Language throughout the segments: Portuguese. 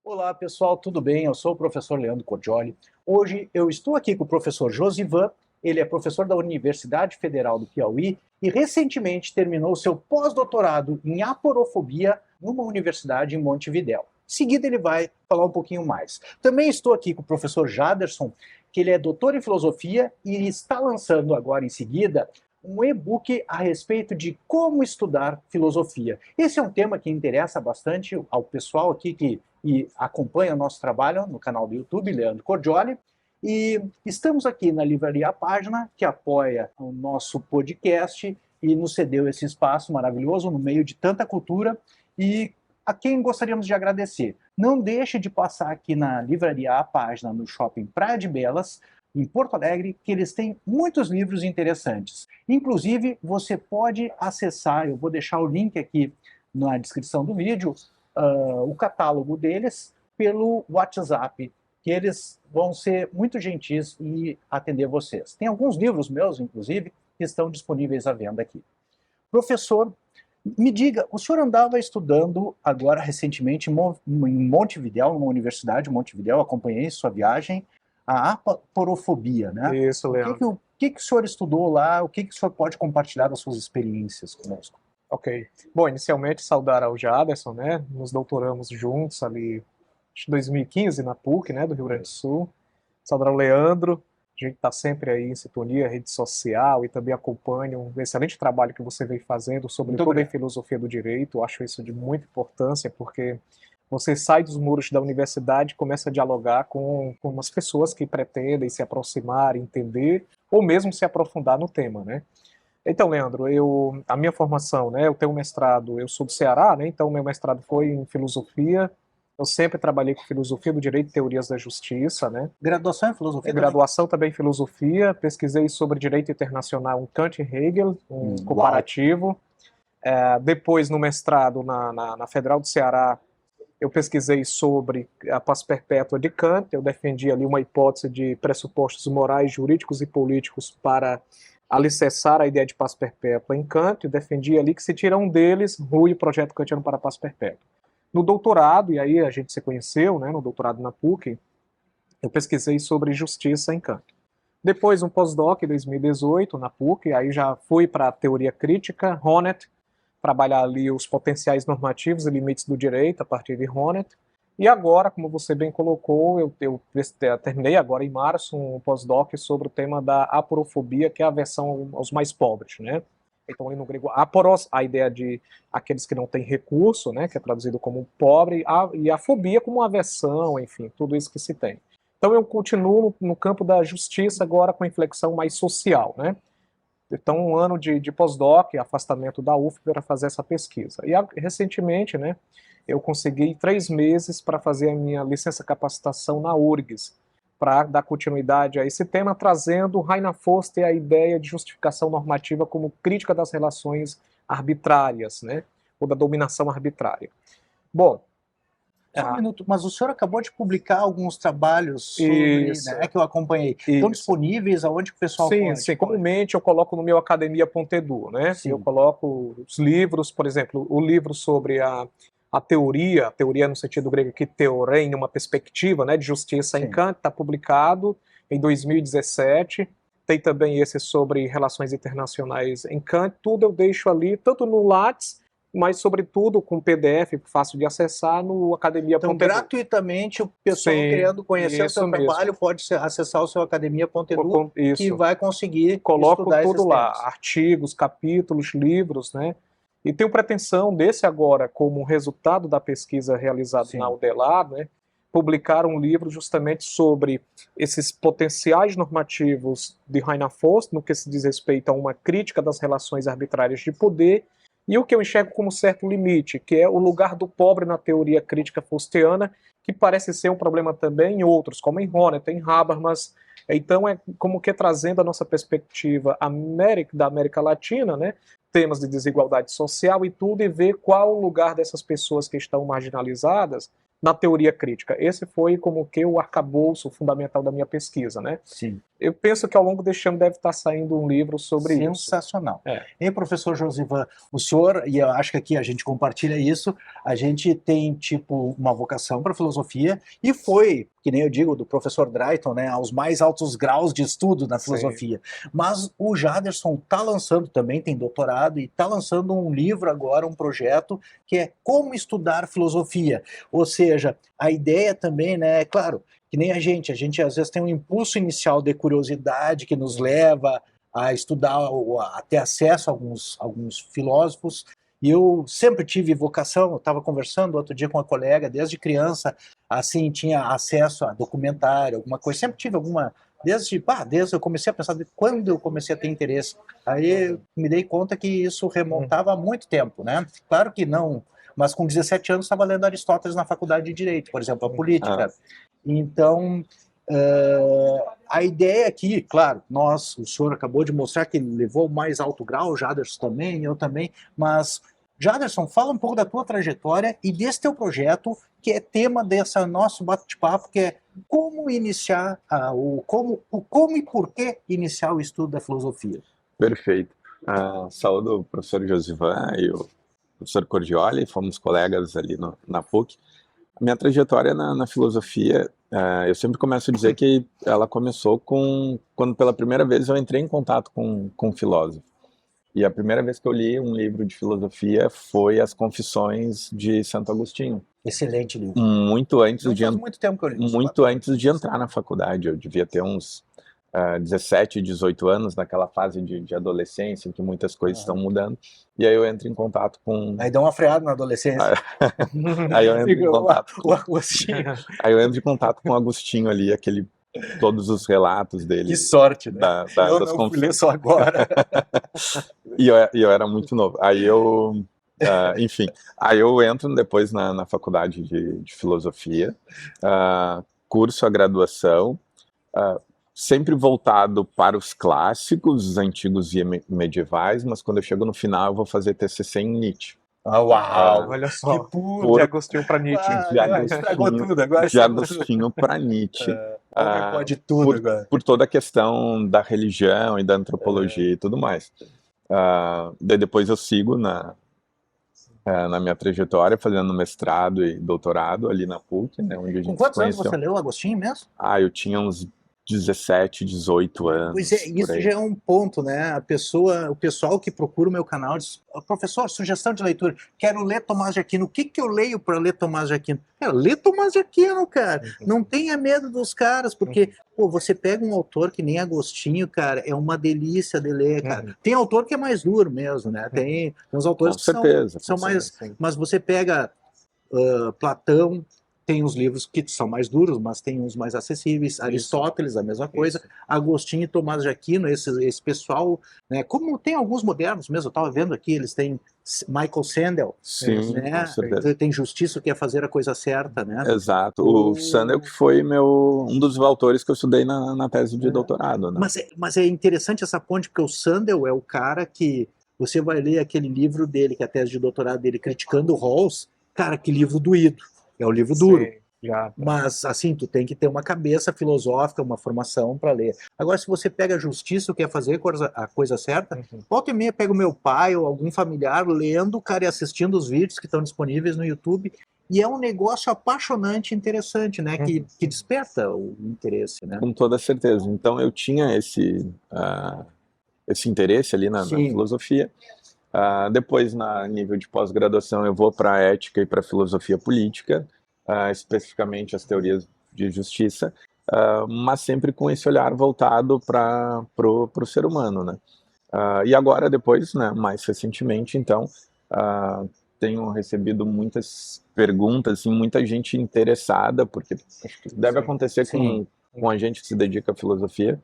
Olá pessoal, tudo bem? Eu sou o professor Leandro Cordioli. Hoje eu estou aqui com o professor Josivan, ele é professor da Universidade Federal do Piauí e recentemente terminou seu pós-doutorado em aporofobia numa universidade em Montevidéu. Em seguida ele vai falar um pouquinho mais. Também estou aqui com o professor Jaderson, que ele é doutor em filosofia e está lançando agora em seguida um e-book a respeito de como estudar filosofia. Esse é um tema que interessa bastante ao pessoal aqui que acompanha o nosso trabalho no canal do YouTube, Leandro Cordioli. E estamos aqui na Livraria Página, que apoia o nosso podcast e nos cedeu esse espaço maravilhoso no meio de tanta cultura e a quem gostaríamos de agradecer. Não deixe de passar aqui na Livraria Página, no Shopping Praia de Belas, em Porto Alegre, que eles têm muitos livros interessantes. Inclusive, você pode acessar, eu vou deixar o link aqui na descrição do vídeo, o catálogo deles pelo WhatsApp, que eles vão ser muito gentis e atender vocês. Tem alguns livros meus, inclusive, que estão disponíveis à venda aqui. Professor, me diga, o senhor andava estudando agora recentemente em Montevidéu, numa universidade em Montevidéu, acompanhei sua viagem, a aporofobia, né? Isso, Leandro. O que o senhor estudou lá? O que o senhor pode compartilhar das suas experiências conosco? Ok. Bom, inicialmente saudar ao Jaderson, né? Nos doutoramos juntos ali em 2015 na PUC, né, do Rio Grande do Sul. Saudar ao Leandro. A gente está sempre aí em sintonia, rede social, e também acompanha um excelente trabalho que você vem fazendo, sobretudo em filosofia do direito. Eu acho isso de muita importância, porque você sai dos muros da universidade e começa a dialogar com umas pessoas que pretendem se aproximar, entender, ou mesmo se aprofundar no tema, né? Então, Leandro, a minha formação, né, eu tenho um mestrado, eu sou do Ceará, né, então meu mestrado foi em filosofia. Eu sempre trabalhei com filosofia do direito e teorias da justiça, né? Graduação em filosofia? Graduação também em filosofia, pesquisei sobre direito internacional, um Kant e Hegel, um comparativo. Depois, no mestrado na Federal do Ceará, eu pesquisei sobre a paz perpétua de Kant, eu defendi ali uma hipótese de pressupostos morais, jurídicos e políticos para alicerçar a ideia de paz perpétua em Kant, e defendi ali que se tira um deles, rui o projeto kantiano para a paz perpétua. No doutorado, e aí a gente se conheceu, né, no doutorado na PUC, eu pesquisei sobre justiça em Kant. Depois, um pós-doc em 2018 na PUC, aí já fui para a teoria crítica, Honneth, trabalhar ali os potenciais normativos e limites do direito a partir de Honneth. E agora, como você bem colocou, eu terminei agora em março um pós-doc sobre o tema da aporofobia, que é a aversão aos mais pobres, né? Então, ali no grego, aporos, a ideia de aqueles que não têm recurso, né, que é traduzido como pobre, e a fobia como aversão, enfim, tudo isso que se tem. Então, eu continuo no campo da justiça agora com inflexão mais social, né? Então, um ano de pós-doc, afastamento da UF, para fazer essa pesquisa. E recentemente, né, eu consegui 3 meses para fazer a minha licença capacitação na URGS, para dar continuidade a esse tema, trazendo Rainer Foster a ideia de justificação normativa como crítica das relações arbitrárias, né, ou da dominação arbitrária. Bom, só um minuto, mas o senhor acabou de publicar alguns trabalhos sobre, né, que eu acompanhei. Estão disponíveis aonde que o pessoal pode? Sim, comumente eu coloco no meu academia.edu, né? Sim. Eu coloco os livros, por exemplo, o livro sobre a teoria no sentido grego que teorem, uma perspectiva, né, de justiça em Kant, está publicado em 2017. Tem também esse sobre relações internacionais em Kant. Tudo eu deixo ali, tanto no Lattes, mas, sobretudo, com PDF fácil de acessar no academia.edu. Então, gratuitamente, o pessoal querendo conhecer o seu trabalho pode acessar o seu academia.edu que vai conseguir Coloco estudar tudo esses lá, temas. Artigos, capítulos, livros, né? E tenho pretensão desse agora, como resultado da pesquisa realizada na UDELAR, né, publicar um livro justamente sobre esses potenciais normativos de Rainer Foster, no que se diz respeito a uma crítica das relações arbitrárias de poder, e o que eu enxergo como certo limite, que é o lugar do pobre na teoria crítica faustiana, que parece ser um problema também em outros, como em Honneth, em Habermas. Então é como que trazendo a nossa perspectiva da América Latina, né, temas de desigualdade social e tudo, e ver qual o lugar dessas pessoas que estão marginalizadas na teoria crítica. Esse foi como que o arcabouço fundamental da minha pesquisa, né? Sim. Eu penso que ao longo deste ano deve estar saindo um livro sobre isso. Sensacional. E professor Josivan, o senhor, e eu acho que aqui a gente compartilha isso, a gente tem tipo uma vocação para filosofia e foi, que nem eu digo, do professor Drayton, né, aos mais altos graus de estudo na filosofia. Sim. Mas o Jaderson está lançando também, tem doutorado e está lançando um livro agora, um projeto que é Como Estudar Filosofia. Ou seja, a ideia também, né, é claro, que nem a gente às vezes tem um impulso inicial de curiosidade que nos leva a estudar, a ter acesso a alguns filósofos, e eu sempre tive vocação. Eu estava conversando outro dia com uma colega, desde criança, assim, tinha acesso a documentário, alguma coisa, sempre tive alguma, desde eu comecei a pensar, quando eu comecei a ter interesse, aí me dei conta que isso remontava há muito tempo, né? Claro que não, mas com 17 anos estava lendo Aristóteles na faculdade de Direito, por exemplo, a política. Então, a ideia aqui, claro, o senhor acabou de mostrar que levou o mais alto grau, o Jaderson também, eu também, mas, Jaderson, fala um pouco da tua trajetória e desse teu projeto, que é tema desse nosso bate-papo, que é como iniciar, como e por que iniciar o estudo da filosofia. Perfeito. Saúdo o professor Josivan e o professor Cordioli, fomos colegas ali na PUC. A minha trajetória na filosofia, eu sempre começo a dizer que ela começou quando pela primeira vez eu entrei em contato com um filósofo. E a primeira vez que eu li um livro de filosofia foi As Confissões de Santo Agostinho. Excelente livro. Muito antes muito tempo que eu li. Muito antes de entrar na faculdade. Eu devia ter uns 17, 18 anos, naquela fase de adolescência, em que muitas coisas estão mudando. E aí eu entro em contato com... Aí dá uma freada na adolescência. Aí eu entro em contato o Agostinho. Aí eu entro em contato com o Agostinho ali, todos os relatos dele. Que sorte, né? Eu das não fui ler só agora. E eu era muito novo. Aí eu... enfim, aí eu entro depois na faculdade de filosofia, curso a graduação, sempre voltado para os clássicos, os antigos e medievais, mas quando eu chego no final eu vou fazer TCC em Nietzsche. Uau! Olha só, que puro! De Agostinho para Nietzsche. Estragou tudo agora. De Agostinho para Nietzsche. Pode tudo agora. Por toda a questão da religião e da antropologia e tudo mais. Daí depois eu sigo na minha trajetória, fazendo mestrado e doutorado ali na PUC, né, onde a gente Com quantos se conheceu. anos você leu Agostinho mesmo? Eu tinha uns 17, 18 anos. Pois é, isso já é um ponto, né? O pessoal que procura o meu canal diz: professor, sugestão de leitura, quero ler Tomás de Aquino. O que eu leio para ler Tomás de Aquino? Lê Tomás de Aquino, cara. Não tenha medo dos caras, porque você pega um autor que nem Agostinho, cara, é uma delícia de ler, cara. Tem autor que é mais duro mesmo, né? Tem uns autores que são mais... Mas você pega Platão, tem os livros que são mais duros, mas tem uns mais acessíveis. Aristóteles, a mesma coisa. Isso. Agostinho e Tomás de Aquino, esse pessoal, né? Como tem alguns modernos mesmo, eu estava vendo aqui, eles têm Michael Sandel. Sim, né? Tem Justiça, que é fazer a coisa certa, né? Exato. O Sandel que foi um dos autores que eu estudei na tese de doutorado, né? Mas é interessante essa ponte, porque o Sandel é o cara que você vai ler aquele livro dele, que é a tese de doutorado dele, criticando o Rawls. Cara, que livro doído. É o livro duro. Mas, assim, tu tem que ter uma cabeça filosófica, uma formação para ler. Agora, se você pega a Justiça, o que é fazer a coisa certa, volta e meia pega o meu pai ou algum familiar lendo, cara, e assistindo os vídeos que estão disponíveis no YouTube, e é um negócio apaixonante e interessante, né? Que desperta o interesse, né? Com toda certeza. Então, eu tinha esse interesse ali na filosofia. Depois, na nível de pós-graduação, eu vou para a ética e para a filosofia política, especificamente as teorias de justiça, mas sempre com esse olhar voltado para o ser humano, né? E agora, depois, né, mais recentemente, então, tenho recebido muitas perguntas, assim, muita gente interessada, porque acho que deve acontecer com a gente que se dedica à filosofia,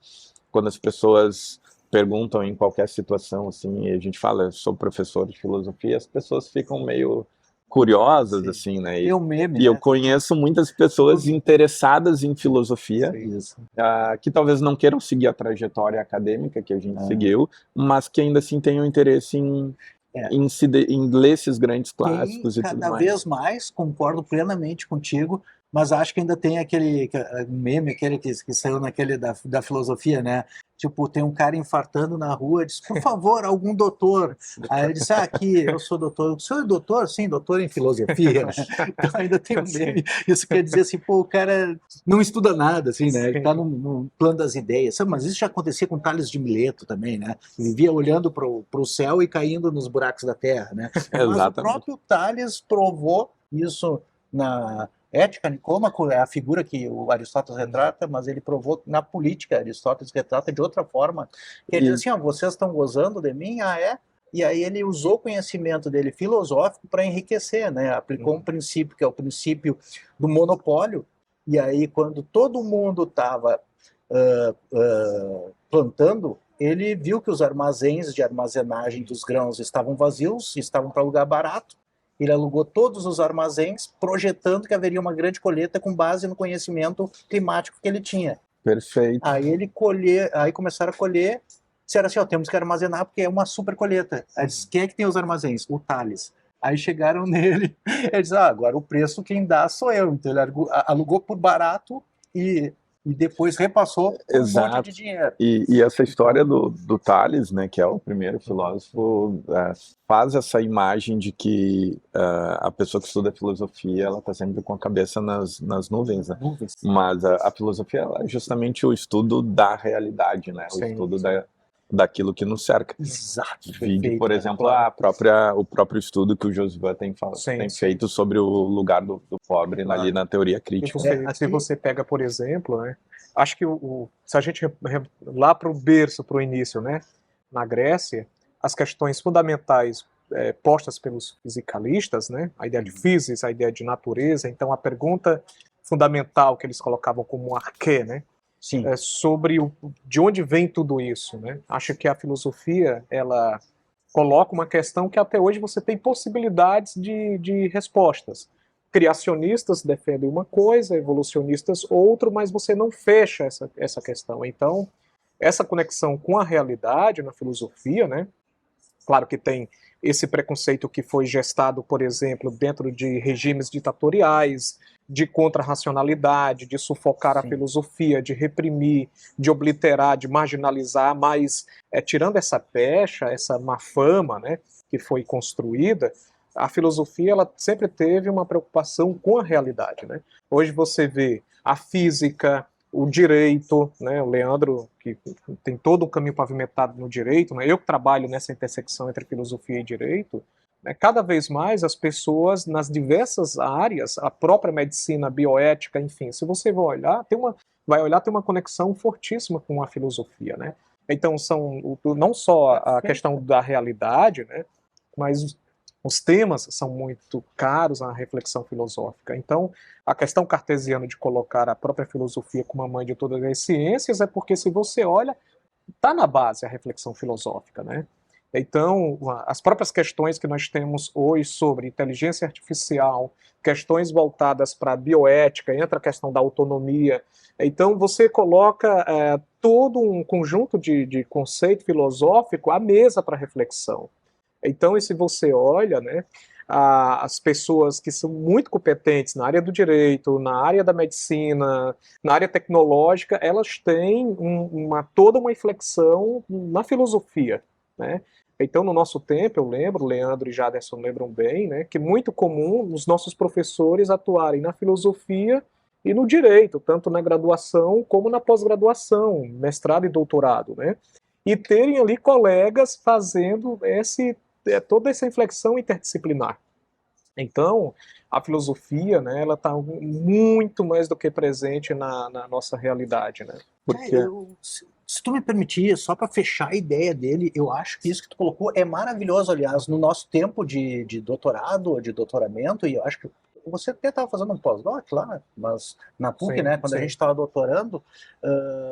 quando as pessoas perguntam em qualquer situação, assim, e a gente fala, eu sou professor de filosofia, as pessoas ficam meio curiosas, assim, né? E eu conheço muitas pessoas interessadas em filosofia, que talvez não queiram seguir a trajetória acadêmica que a gente seguiu, mas que ainda assim tenham interesse em ler esses grandes clássicos e tudo cada mais. vez mais, concordo plenamente contigo, mas acho que ainda tem aquele meme, aquele que saiu naquele da filosofia, né? Tipo, tem um cara infartando na rua, diz, por favor, algum doutor. Aí ele disse, aqui, eu sou doutor. O senhor é doutor? Sim, doutor em filosofia, né? Então ainda tem um meme. Isso quer dizer assim, pô, o cara não estuda nada, assim, né? Ele tá no plano das ideias. Mas isso já acontecia com Tales de Mileto também, né? Ele vivia olhando pro céu e caindo nos buracos da terra, né? Mas o próprio Tales provou isso na Ética, Nicômaco é a figura que o Aristóteles retrata, mas ele provou na política, Aristóteles retrata de outra forma. Ele diz assim, vocês estão gozando de mim? Ah, é? E aí ele usou o conhecimento dele filosófico para enriquecer, né? Aplicou um princípio, que é o princípio do monopólio, e aí quando todo mundo estava plantando, ele viu que os armazéns de armazenagem dos grãos estavam vazios, estavam para alugar barato. Ele alugou todos os armazéns, projetando que haveria uma grande colheita com base no conhecimento climático que ele tinha. Perfeito. Aí começaram a colher, disseram assim, temos que armazenar porque é uma super colheita. Aí disse, quem é que tem os armazéns? O Tales. Aí chegaram nele, ele disse, agora o preço quem dá sou eu. Então ele alugou por barato e depois repassou por um monte de dinheiro. E essa história do Tales, né, que é o primeiro filósofo, faz essa imagem de que a pessoa que estuda filosofia, ela está sempre com a cabeça nas nuvens, né? Mas a filosofia é justamente o estudo da realidade, né? O estudo daquilo que nos cerca. Exato. Por exemplo, o próprio estudo que o Josivan tem feito sobre o lugar do pobre ali na teoria crítica. Se você pega, por exemplo, né, acho que se a gente lá para o berço, para o início, né, na Grécia, as questões fundamentais postas pelos fisicalistas, né, a ideia de physis, a ideia de natureza, então a pergunta fundamental que eles colocavam como arquê, né, sobre de onde vem tudo isso, né? Acho que a filosofia, ela coloca uma questão que até hoje você tem possibilidades de respostas. Criacionistas defendem uma coisa, evolucionistas outra, mas você não fecha essa questão. Então, essa conexão com a realidade na filosofia, né? Claro que tem esse preconceito que foi gestado, por exemplo, dentro de regimes ditatoriais, de contra-racionalidade, de sufocar a filosofia, de reprimir, de obliterar, de marginalizar, mas tirando essa pecha, essa má fama, né, que foi construída, a filosofia ela sempre teve uma preocupação com a realidade, né? Hoje você vê a física, o direito, né, o Leandro, que tem todo um caminho pavimentado no direito, né, eu que trabalho nessa intersecção entre filosofia e direito, né, cada vez mais as pessoas nas diversas áreas, a própria medicina, a bioética, enfim, se você vai olhar, tem uma conexão fortíssima com a filosofia, né? Então não só a questão da realidade, né, mas os temas são muito caros à reflexão filosófica. Então, a questão cartesiana de colocar a própria filosofia como a mãe de todas as ciências é porque, se você olha, está na base a reflexão filosófica, né? Então, as próprias questões que nós temos hoje sobre inteligência artificial, questões voltadas para a bioética, entra a questão da autonomia. Então, você coloca todo um conjunto de conceito filosófico à mesa para reflexão. Então, e se você olha, né, as pessoas que são muito competentes na área do direito, na área da medicina, na área tecnológica, elas têm toda uma inflexão na filosofia, né? Então, no nosso tempo, eu lembro, Leandro e Jaderson lembram bem, né, que é muito comum os nossos professores atuarem na filosofia e no direito, tanto na graduação como na pós-graduação, mestrado e doutorado, né? E terem ali colegas fazendo toda essa inflexão interdisciplinar. Então, a filosofia, né, ela está muito mais do que presente na nossa realidade, né? Porque... se tu me permitir, só para fechar a ideia dele, eu acho que isso que tu colocou é maravilhoso, aliás, no nosso tempo de doutorado, de doutoramento, e eu acho que você até estava fazendo um pós-doc lá, mas na PUC, né, quando a gente estava doutorando,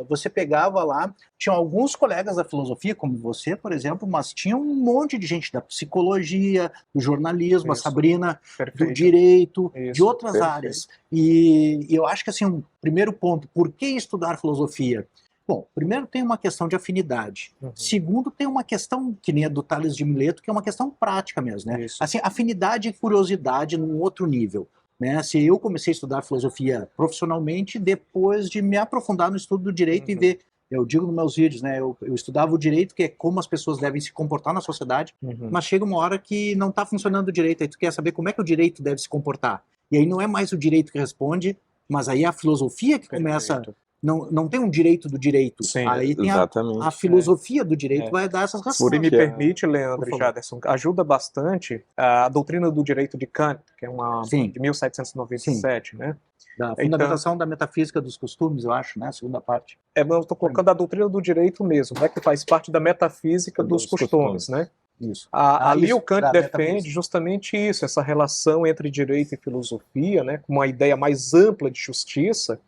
você pegava lá, tinham alguns colegas da filosofia, como você, por exemplo, mas tinha um monte de gente da psicologia, do jornalismo, a Sabrina, do direito, de outras áreas. E eu acho que, assim, um primeiro ponto, por que estudar filosofia? Bom, primeiro tem uma questão de afinidade. Segundo, tem uma questão, que nem a do Tales de Mileto, que é uma questão prática mesmo, né? Isso. Assim, afinidade e curiosidade num outro nível. Né? Assim, eu comecei a estudar filosofia profissionalmente depois de me aprofundar no estudo do direito e ver, eu digo nos meus vídeos, né? Eu estudava o direito, que é como as pessoas devem se comportar na sociedade, mas chega uma hora que não está funcionando direito, aí tu quer saber como é que o direito deve se comportar. E aí não é mais o direito que responde, mas aí é a filosofia que começa... Não tem um direito do direito. Sim, aí tem exatamente. a filosofia do direito vai dar essas respostas. Se me permite, Leandro e Jaderson, ajuda bastante a doutrina do direito de Kant, que é uma de 1797, né? Da fundamentação da metafísica dos costumes, eu acho, né? A segunda parte. Eu estou colocando a doutrina do direito mesmo, né? Que faz parte da metafísica dos costumes, né? Isso. Ali isso, o Kant defende justamente isso, essa relação entre direito e filosofia, né? Com uma ideia mais ampla de justiça.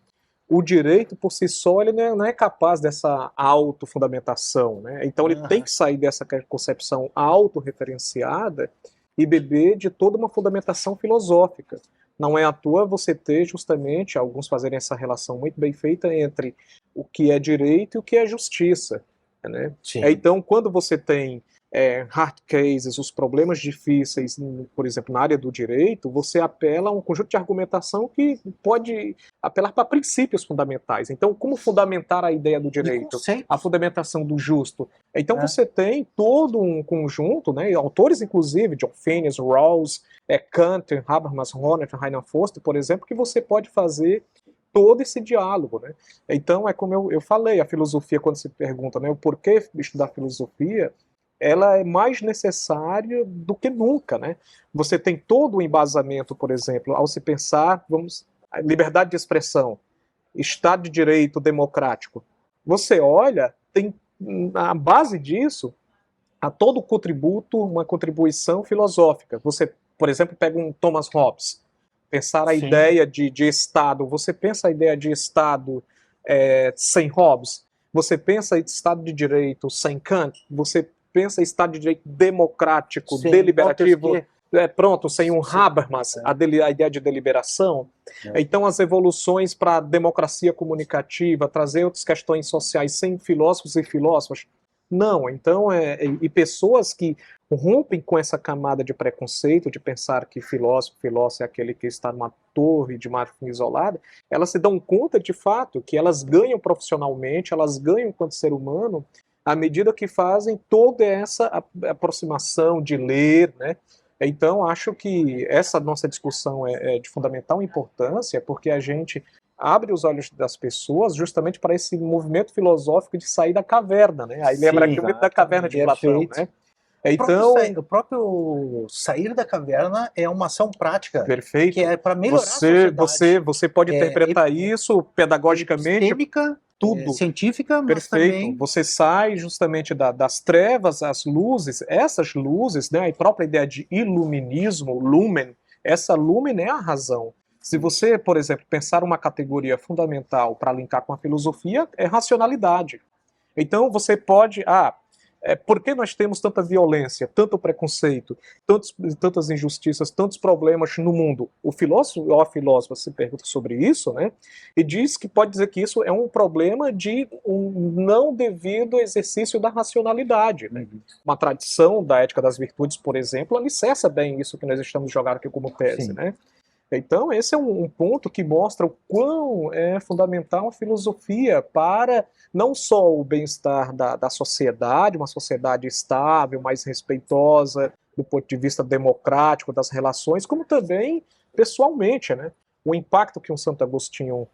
O direito, por si só, ele não é capaz dessa autofundamentação, né? Então ele tem que sair dessa concepção autorreferenciada e beber de toda uma fundamentação filosófica. Não é à toa você ter justamente, alguns fazerem essa relação muito bem feita entre o que é direito e o que é justiça, né? Então, quando você tem hard cases, os problemas difíceis, por exemplo, na área do direito, você apela a um conjunto de argumentação que pode apelar para princípios fundamentais. Então, como fundamentar a ideia do direito? A fundamentação do justo. Então, você tem todo um conjunto, né, autores, inclusive, John Phineas, Rawls, Kant, Habermas, Honneth, Reinhard Foster, por exemplo, que você pode fazer todo esse diálogo, né? Então, é como eu falei, a filosofia, quando se pergunta, né, o porquê estudar filosofia, ela é mais necessária do que nunca, né? Você tem todo o embasamento, por exemplo, ao se pensar, liberdade de expressão, Estado de Direito democrático. Você olha, tem a base disso, a todo contributo, uma contribuição filosófica. Você, por exemplo, pega um Thomas Hobbes, pensar a ideia de Estado. Você pensa a ideia de Estado sem Hobbes? Você pensa em Estado de Direito sem Kant? Você pensa em Estado de Direito democrático, deliberativo, sem um Habermas, a ideia de deliberação. Então, as evoluções para a democracia comunicativa, trazer outras questões sociais sem filósofos e filósofas. Não, então, e pessoas que rompem com essa camada de preconceito, de pensar que filósofo é aquele que está numa torre de marfim isolada, elas se dão conta, de fato, que elas ganham profissionalmente, elas ganham enquanto ser humano, à medida que fazem toda essa aproximação de ler, né? Então, acho que essa nossa discussão é de fundamental importância, porque a gente abre os olhos das pessoas justamente para esse movimento filosófico de sair da caverna, né? Aí lembra aqui o mito da caverna de Platão, né? Então, o próprio sair da caverna é uma ação prática. Perfeito. Que é para melhorar a sociedade. Você pode interpretar isso pedagogicamente. Epistêmica, tudo. Científica, mas perfeito. também... Você sai justamente das trevas às luzes. Essas luzes, né, a própria ideia de iluminismo, lumen, essa lumen é a razão. Se você, por exemplo, pensar uma categoria fundamental para linkar com a filosofia, é racionalidade. Então você pode... por que nós temos tanta violência, tanto preconceito, tantas injustiças, tantos problemas no mundo? O filósofo ou a filósofa se pergunta sobre isso, né? E diz que pode dizer que isso é um problema de um não devido exercício da racionalidade, né? Uma tradição da ética das virtudes, por exemplo, alicerça bem isso que nós estamos jogando aqui como tese, né? Então, esse é um ponto que mostra o quão é fundamental a filosofia para não só o bem-estar da sociedade, uma sociedade estável, mais respeitosa do ponto de vista democrático das relações, como também pessoalmente, né? O impacto que um Santo Agostinho,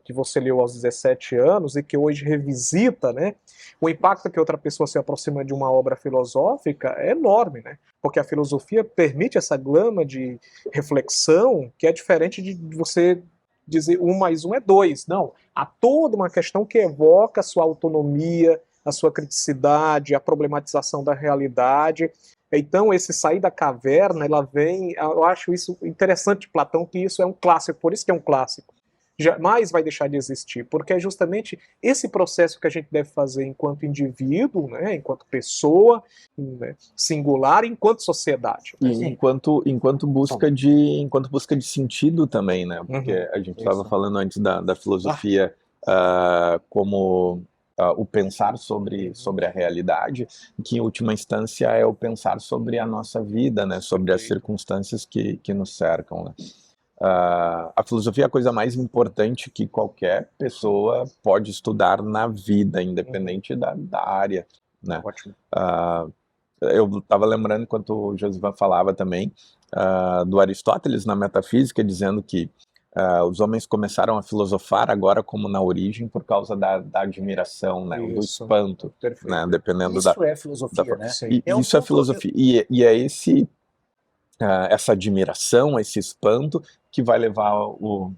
que você leu aos 17 anos e que hoje revisita, né? O impacto que outra pessoa se aproxima de uma obra filosófica é enorme, né? Porque a filosofia permite essa gama de reflexão que é diferente de você dizer 1 mais 1 é 2. Não, há toda uma questão que evoca a sua autonomia, a sua criticidade, a problematização da realidade. Então, esse sair da caverna, ela vem, eu acho isso interessante de Platão, que isso é um clássico, por isso que é um clássico. Jamais vai deixar de existir, porque é justamente esse processo que a gente deve fazer enquanto indivíduo, né, enquanto pessoa, né, singular, enquanto sociedade. E enquanto busca de sentido também, né? Porque a gente estava falando antes da filosofia como o pensar sobre a realidade, que em última instância é o pensar sobre a nossa vida, né? Sobre as circunstâncias que nos cercam, né? A filosofia é a coisa mais importante que qualquer pessoa pode estudar na vida, independente da área, né? Ótimo. Eu estava lembrando, enquanto o Josivan falava também, do Aristóteles na Metafísica, dizendo que os homens começaram a filosofar agora como na origem por causa da admiração, né? Do espanto, né? Dependendo isso é filosofia, né? Isso é filosofia. E é essa admiração, esse espanto que vai levar o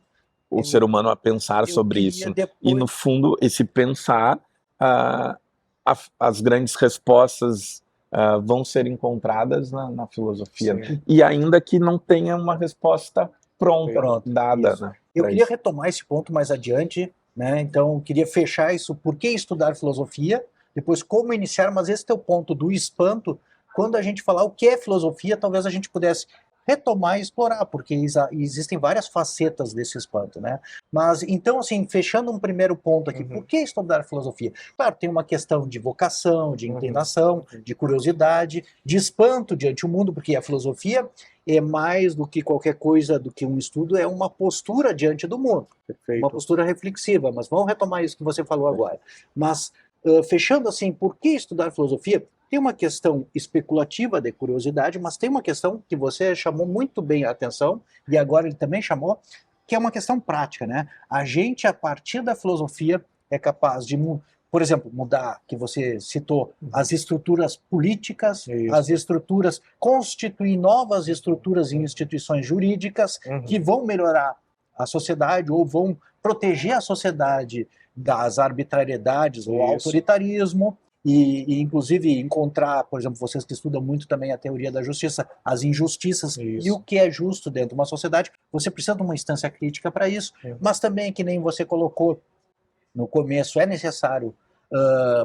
ser humano a pensar sobre isso. E, no fundo, esse pensar, as grandes respostas vão ser encontradas na filosofia. Sim. E ainda que não tenha uma resposta pronta, dada. Né, eu queria retomar esse ponto mais adiante, né? Então, eu queria fechar isso. Por que estudar filosofia? Depois, como iniciar? Mas esse teu ponto do espanto, quando a gente falar o que é filosofia, talvez a gente pudesse retomar e explorar, porque existem várias facetas desse espanto, né? Mas, então, assim, fechando um primeiro ponto aqui, por que estudar filosofia? Claro, tem uma questão de vocação, de inclinação, de curiosidade, de espanto diante do mundo, porque a filosofia é mais do que qualquer coisa, do que um estudo, é uma postura diante do mundo. Perfeito. Uma postura reflexiva, mas vamos retomar isso que você falou agora. Mas, fechando assim, por que estudar filosofia? Tem uma questão especulativa de curiosidade, mas tem uma questão que você chamou muito bem a atenção, e agora ele também chamou, que é uma questão prática, né? A gente, a partir da filosofia, é capaz de, por exemplo, mudar, que você citou, as estruturas políticas, as estruturas, constituir novas estruturas e instituições jurídicas que vão melhorar a sociedade ou vão proteger a sociedade das arbitrariedades ou autoritarismo. E, inclusive, encontrar, por exemplo, vocês que estudam muito também a teoria da justiça, as injustiças e o que é justo dentro de uma sociedade, você precisa de uma instância crítica para isso, mas também, que nem você colocou no começo, é necessário,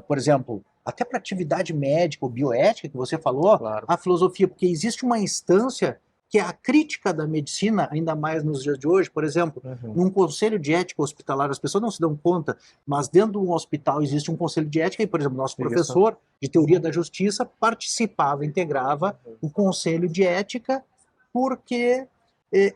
por exemplo, até para atividade médica ou bioética, que você falou, a filosofia, porque existe uma instância que é a crítica da medicina, ainda mais nos dias de hoje. Por exemplo, num conselho de ética hospitalar, as pessoas não se dão conta, mas dentro de um hospital existe um conselho de ética, e, por exemplo, nosso professor de teoria da justiça participava, integrava o conselho de ética, porque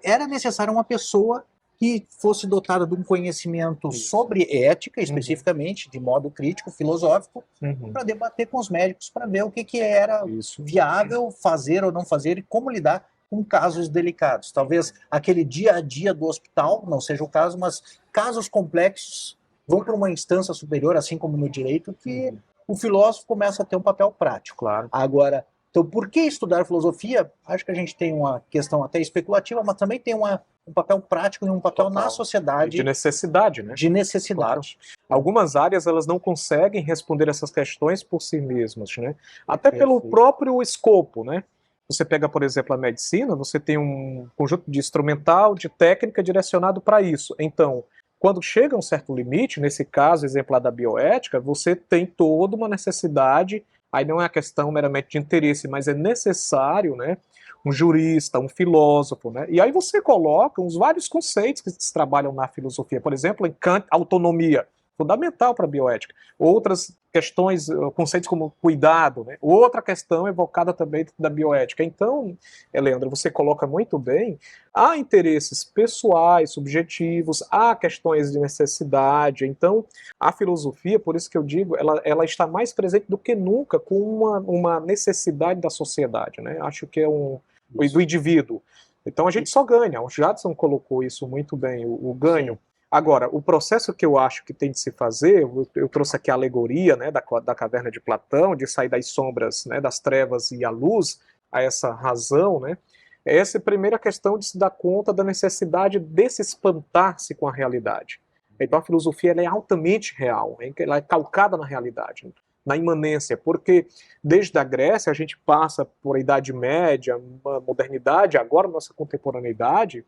era necessário uma pessoa que fosse dotada de um conhecimento sobre ética, especificamente, de modo crítico, filosófico, para debater com os médicos, para ver o que era viável fazer ou não fazer e como lidar com casos delicados. Talvez aquele dia a dia do hospital não seja o caso, mas casos complexos vão para uma instância superior, assim como no direito, que o filósofo começa a ter um papel prático. Agora, então, por que estudar filosofia? Acho que a gente tem uma questão até especulativa, mas também tem um papel prático e um papel na sociedade. De necessidade, né? De necessidade. Algumas áreas, elas não conseguem responder essas questões por si mesmas, né? Até pelo próprio escopo, né? Você pega, por exemplo, a medicina, você tem um conjunto de instrumental, de técnica direcionado para isso. Então, quando chega a um certo limite, nesse caso exemplar da bioética, você tem toda uma necessidade, aí não é a questão meramente de interesse, mas é necessário, né, um jurista, um filósofo, né? E aí você coloca os vários conceitos que se trabalham na filosofia. Por exemplo, em Kant, autonomia, fundamental para a bioética. Outras questões, conceitos como cuidado, né? Outra questão evocada também da bioética. Então, Leandro, você coloca muito bem, há interesses pessoais, subjetivos, há questões de necessidade. Então, a filosofia, por isso que eu digo, ela está mais presente do que nunca com uma necessidade da sociedade, né? Acho que é do indivíduo. Então, a gente só ganha. O Jadson colocou isso muito bem, o ganho. Agora, o processo que eu acho que tem de se fazer, eu trouxe aqui a alegoria, né, da caverna de Platão, de sair das sombras, né, das trevas e à luz, a essa razão, né, é essa primeira questão de se dar conta da necessidade de se espantar-se com a realidade. Então a filosofia ela é altamente real, ela é calcada na realidade, na imanência, porque desde a Grécia a gente passa por a Idade Média, a modernidade, agora a nossa contemporaneidade.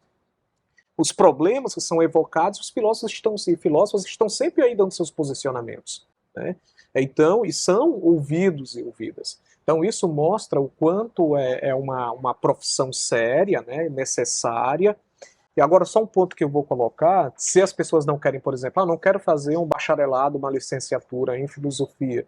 Os problemas que são evocados, os filósofos estão sempre aí dando seus posicionamentos, né? Então, e são ouvidos e ouvidas. Então, isso mostra o quanto é uma profissão séria, né, necessária, E agora só um ponto que eu vou colocar, se as pessoas não querem, por exemplo, não quero fazer um bacharelado, uma licenciatura em filosofia,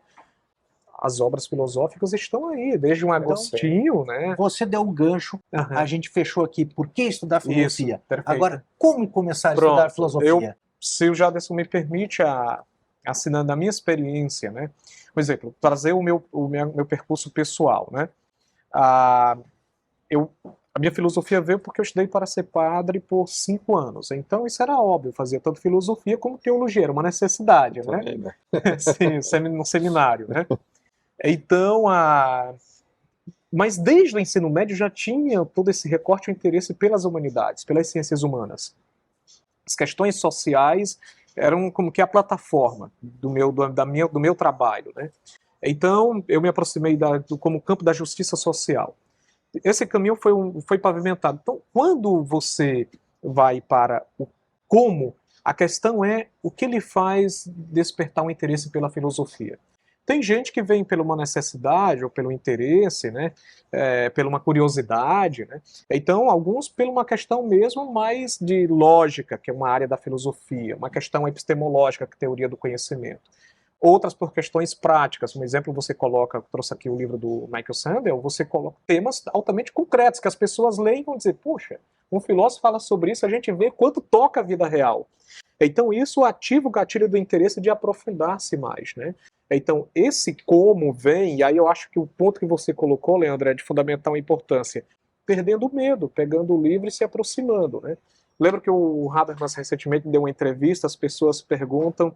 as obras filosóficas estão aí, desde um Agostinho, né? Você deu um gancho, a gente fechou aqui, por que estudar filosofia? Isso, perfeito. Agora, como começar a estudar filosofia? Se o Jaderson me permite, assinando a minha experiência, né? Por exemplo, trazer o meu percurso pessoal, né? A minha filosofia veio porque eu estudei para ser padre por 5 anos. Então isso era óbvio, eu fazia tanto filosofia como teologia, era uma necessidade, né? Sim, no seminário, né? Então, mas desde o ensino médio já tinha todo esse recorte e interesse pelas humanidades, pelas ciências humanas. As questões sociais eram como que a plataforma do meu trabalho, né? Então, eu me aproximei como campo da justiça social. Esse caminho foi pavimentado. Então, quando você vai para o como, a questão é o que lhe faz despertar um interesse pela filosofia. Tem gente que vem por uma necessidade ou pelo interesse, né, por uma curiosidade, né? Então, alguns por uma questão mesmo mais de lógica, que é uma área da filosofia, uma questão epistemológica, que é a teoria do conhecimento. Outras por questões práticas. Um exemplo, trouxe aqui o livro do Michael Sandel, você coloca temas altamente concretos, que as pessoas leem e vão dizer, puxa, um filósofo fala sobre isso, a gente vê quanto toca a vida real. Então, isso ativa o gatilho do interesse de aprofundar-se mais, né? Então, esse como vem, e aí eu acho que o ponto que você colocou, Leandro, é de fundamental importância, perdendo o medo, pegando o livro e se aproximando, né? Lembro que o Habermas recentemente deu uma entrevista, as pessoas perguntam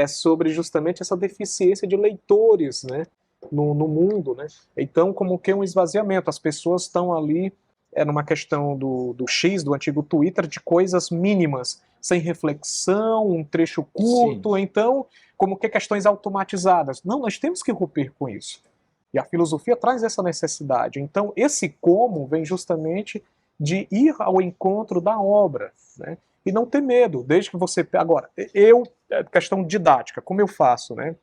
sobre justamente essa deficiência de leitores, né, no mundo, né? Então, como que um esvaziamento, as pessoas estão ali numa questão do X, do antigo Twitter, de coisas mínimas, sem reflexão, um trecho curto, então, como que questões automatizadas. Não, nós temos que romper com isso. E a filosofia traz essa necessidade. Então, esse como vem justamente de ir ao encontro da obra, né? E não ter medo, desde que você... Agora, questão didática, como eu faço, né?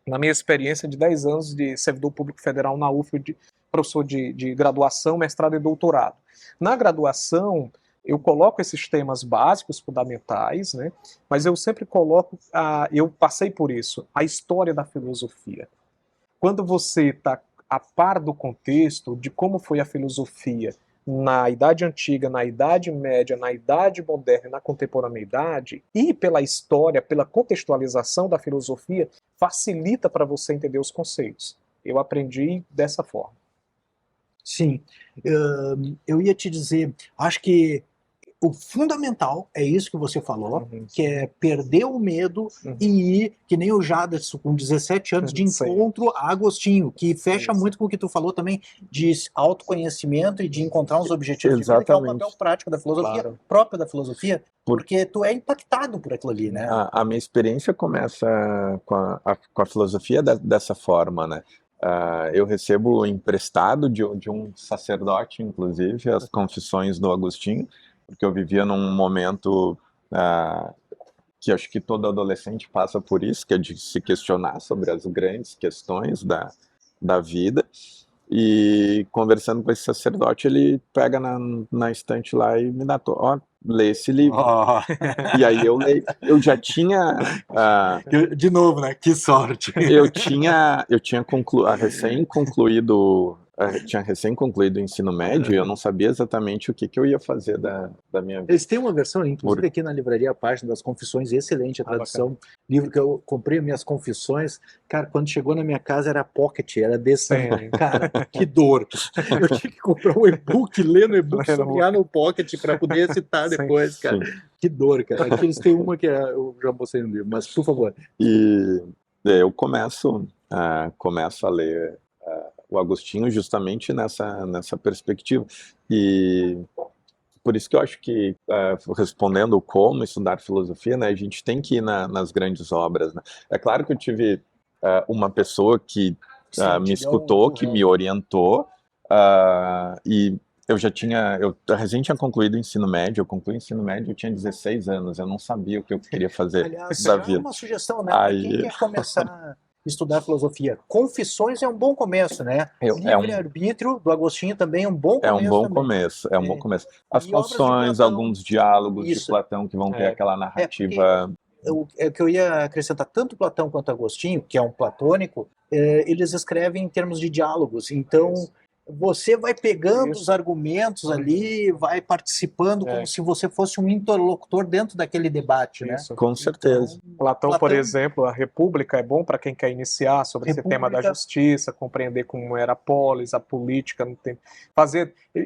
Na minha experiência de 10 anos de servidor público federal na UF, professor de graduação, mestrado e doutorado. Na graduação, eu coloco esses temas básicos, fundamentais, né? Mas eu sempre coloco, eu passei por isso, a história da filosofia. Quando você está a par do contexto, de como foi a filosofia na Idade Antiga, na Idade Média, na Idade Moderna e na Contemporaneidade, e pela história, pela contextualização da filosofia, facilita para você entender os conceitos. Eu aprendi dessa forma. Sim. Eu ia te dizer, acho que o fundamental é isso que você falou, que é perder o medo e ir, que nem o Jaderson, com 17 anos, de encontro a Agostinho, que fecha muito com o que tu falou também, de autoconhecimento e de encontrar os objetivos de vida, que é o papel prático da filosofia, próprio da filosofia, porque tu é impactado por aquilo ali, né? A minha experiência começa com a filosofia dessa forma, né? Eu recebo emprestado de um sacerdote, inclusive, as Confissões do Agostinho, porque eu vivia num momento que acho que todo adolescente passa por isso, que é de se questionar sobre as grandes questões da vida. E conversando com esse sacerdote, ele pega na estante lá e me dá, lê esse livro. E aí eu leio. Eu já tinha... De novo, né? Que sorte! Eu tinha recém concluído o ensino médio e eu não sabia exatamente o que eu ia fazer da minha vida. Eles têm uma versão, inclusive aqui na livraria, a página das Confissões, excelente a tradução. Livro que eu comprei, Minhas Confissões. Cara, quando chegou na minha casa era pocket, era desse tamanho. Cara, que dor! Eu tinha que comprar um e-book, ler no e-book, sublinhar no pocket para poder citar depois, cara. Sim. Que dor, cara. Aqui eles têm uma que eu já mostrei no livro, mas por favor. E eu começo a ler o Agostinho justamente nessa perspectiva. E por isso que eu acho que, respondendo como estudar filosofia, né, a gente tem que ir nas grandes obras, né? É claro que eu tive uma pessoa que me escutou, que me orientou, e eu recém tinha concluído o ensino médio, eu concluí o ensino médio, eu tinha 16 anos, eu não sabia o que eu queria fazer. Aliás, da vida. Uma sugestão, né? Quem quer começar estudar filosofia. Confissões é um bom começo, né? É um Livre-arbítrio, do Agostinho, também é um bom começo. É um bom começo. As E obras de Confissões, Platão. alguns diálogos de Isso. Platão que vão ter aquela narrativa. O que eu ia acrescentar, tanto Platão quanto Agostinho, que é um platônico, eles escrevem em termos de diálogos. Então, você vai pegando os argumentos ali, vai participando como se você fosse um interlocutor dentro daquele debate, né? Com certeza. Então, Platão, por exemplo, a República é bom para quem quer iniciar sobre esse tema da justiça, compreender como era a polis, a política, no tempo.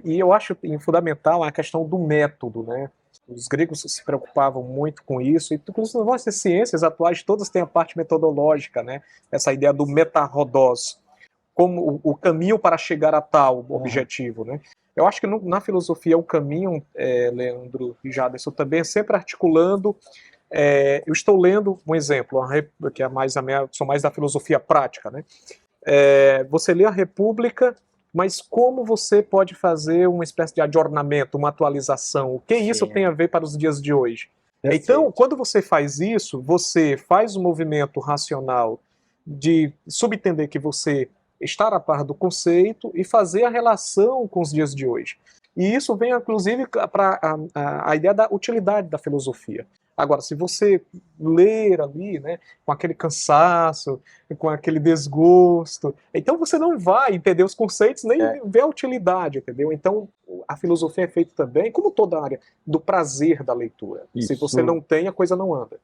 E eu acho fundamental a questão do método, né? Os gregos se preocupavam muito com isso, e inclusive as nossas ciências atuais todas têm a parte metodológica, né? Essa ideia do meta-rodós, como o caminho para chegar a tal objetivo, né? Eu acho que na filosofia o caminho, Leandro e Jaderson, também é sempre articulando. Eu estou lendo um exemplo, que é sou mais da filosofia prática, né? Você lê a República, mas como você pode fazer uma espécie de adornamento, uma atualização? O que isso tem a ver para os dias de hoje? Perfeito. Então, quando você faz isso, você faz um movimento racional de subentender que você estar a par do conceito e fazer a relação com os dias de hoje. E isso vem, inclusive, para a ideia da utilidade da filosofia. Agora, se você ler ali, né, com aquele cansaço, com aquele desgosto, então você não vai entender os conceitos nem ver a utilidade, entendeu? Então, a filosofia é feita também, como toda a área, do prazer da leitura. Isso. Se você não tem, a coisa não anda.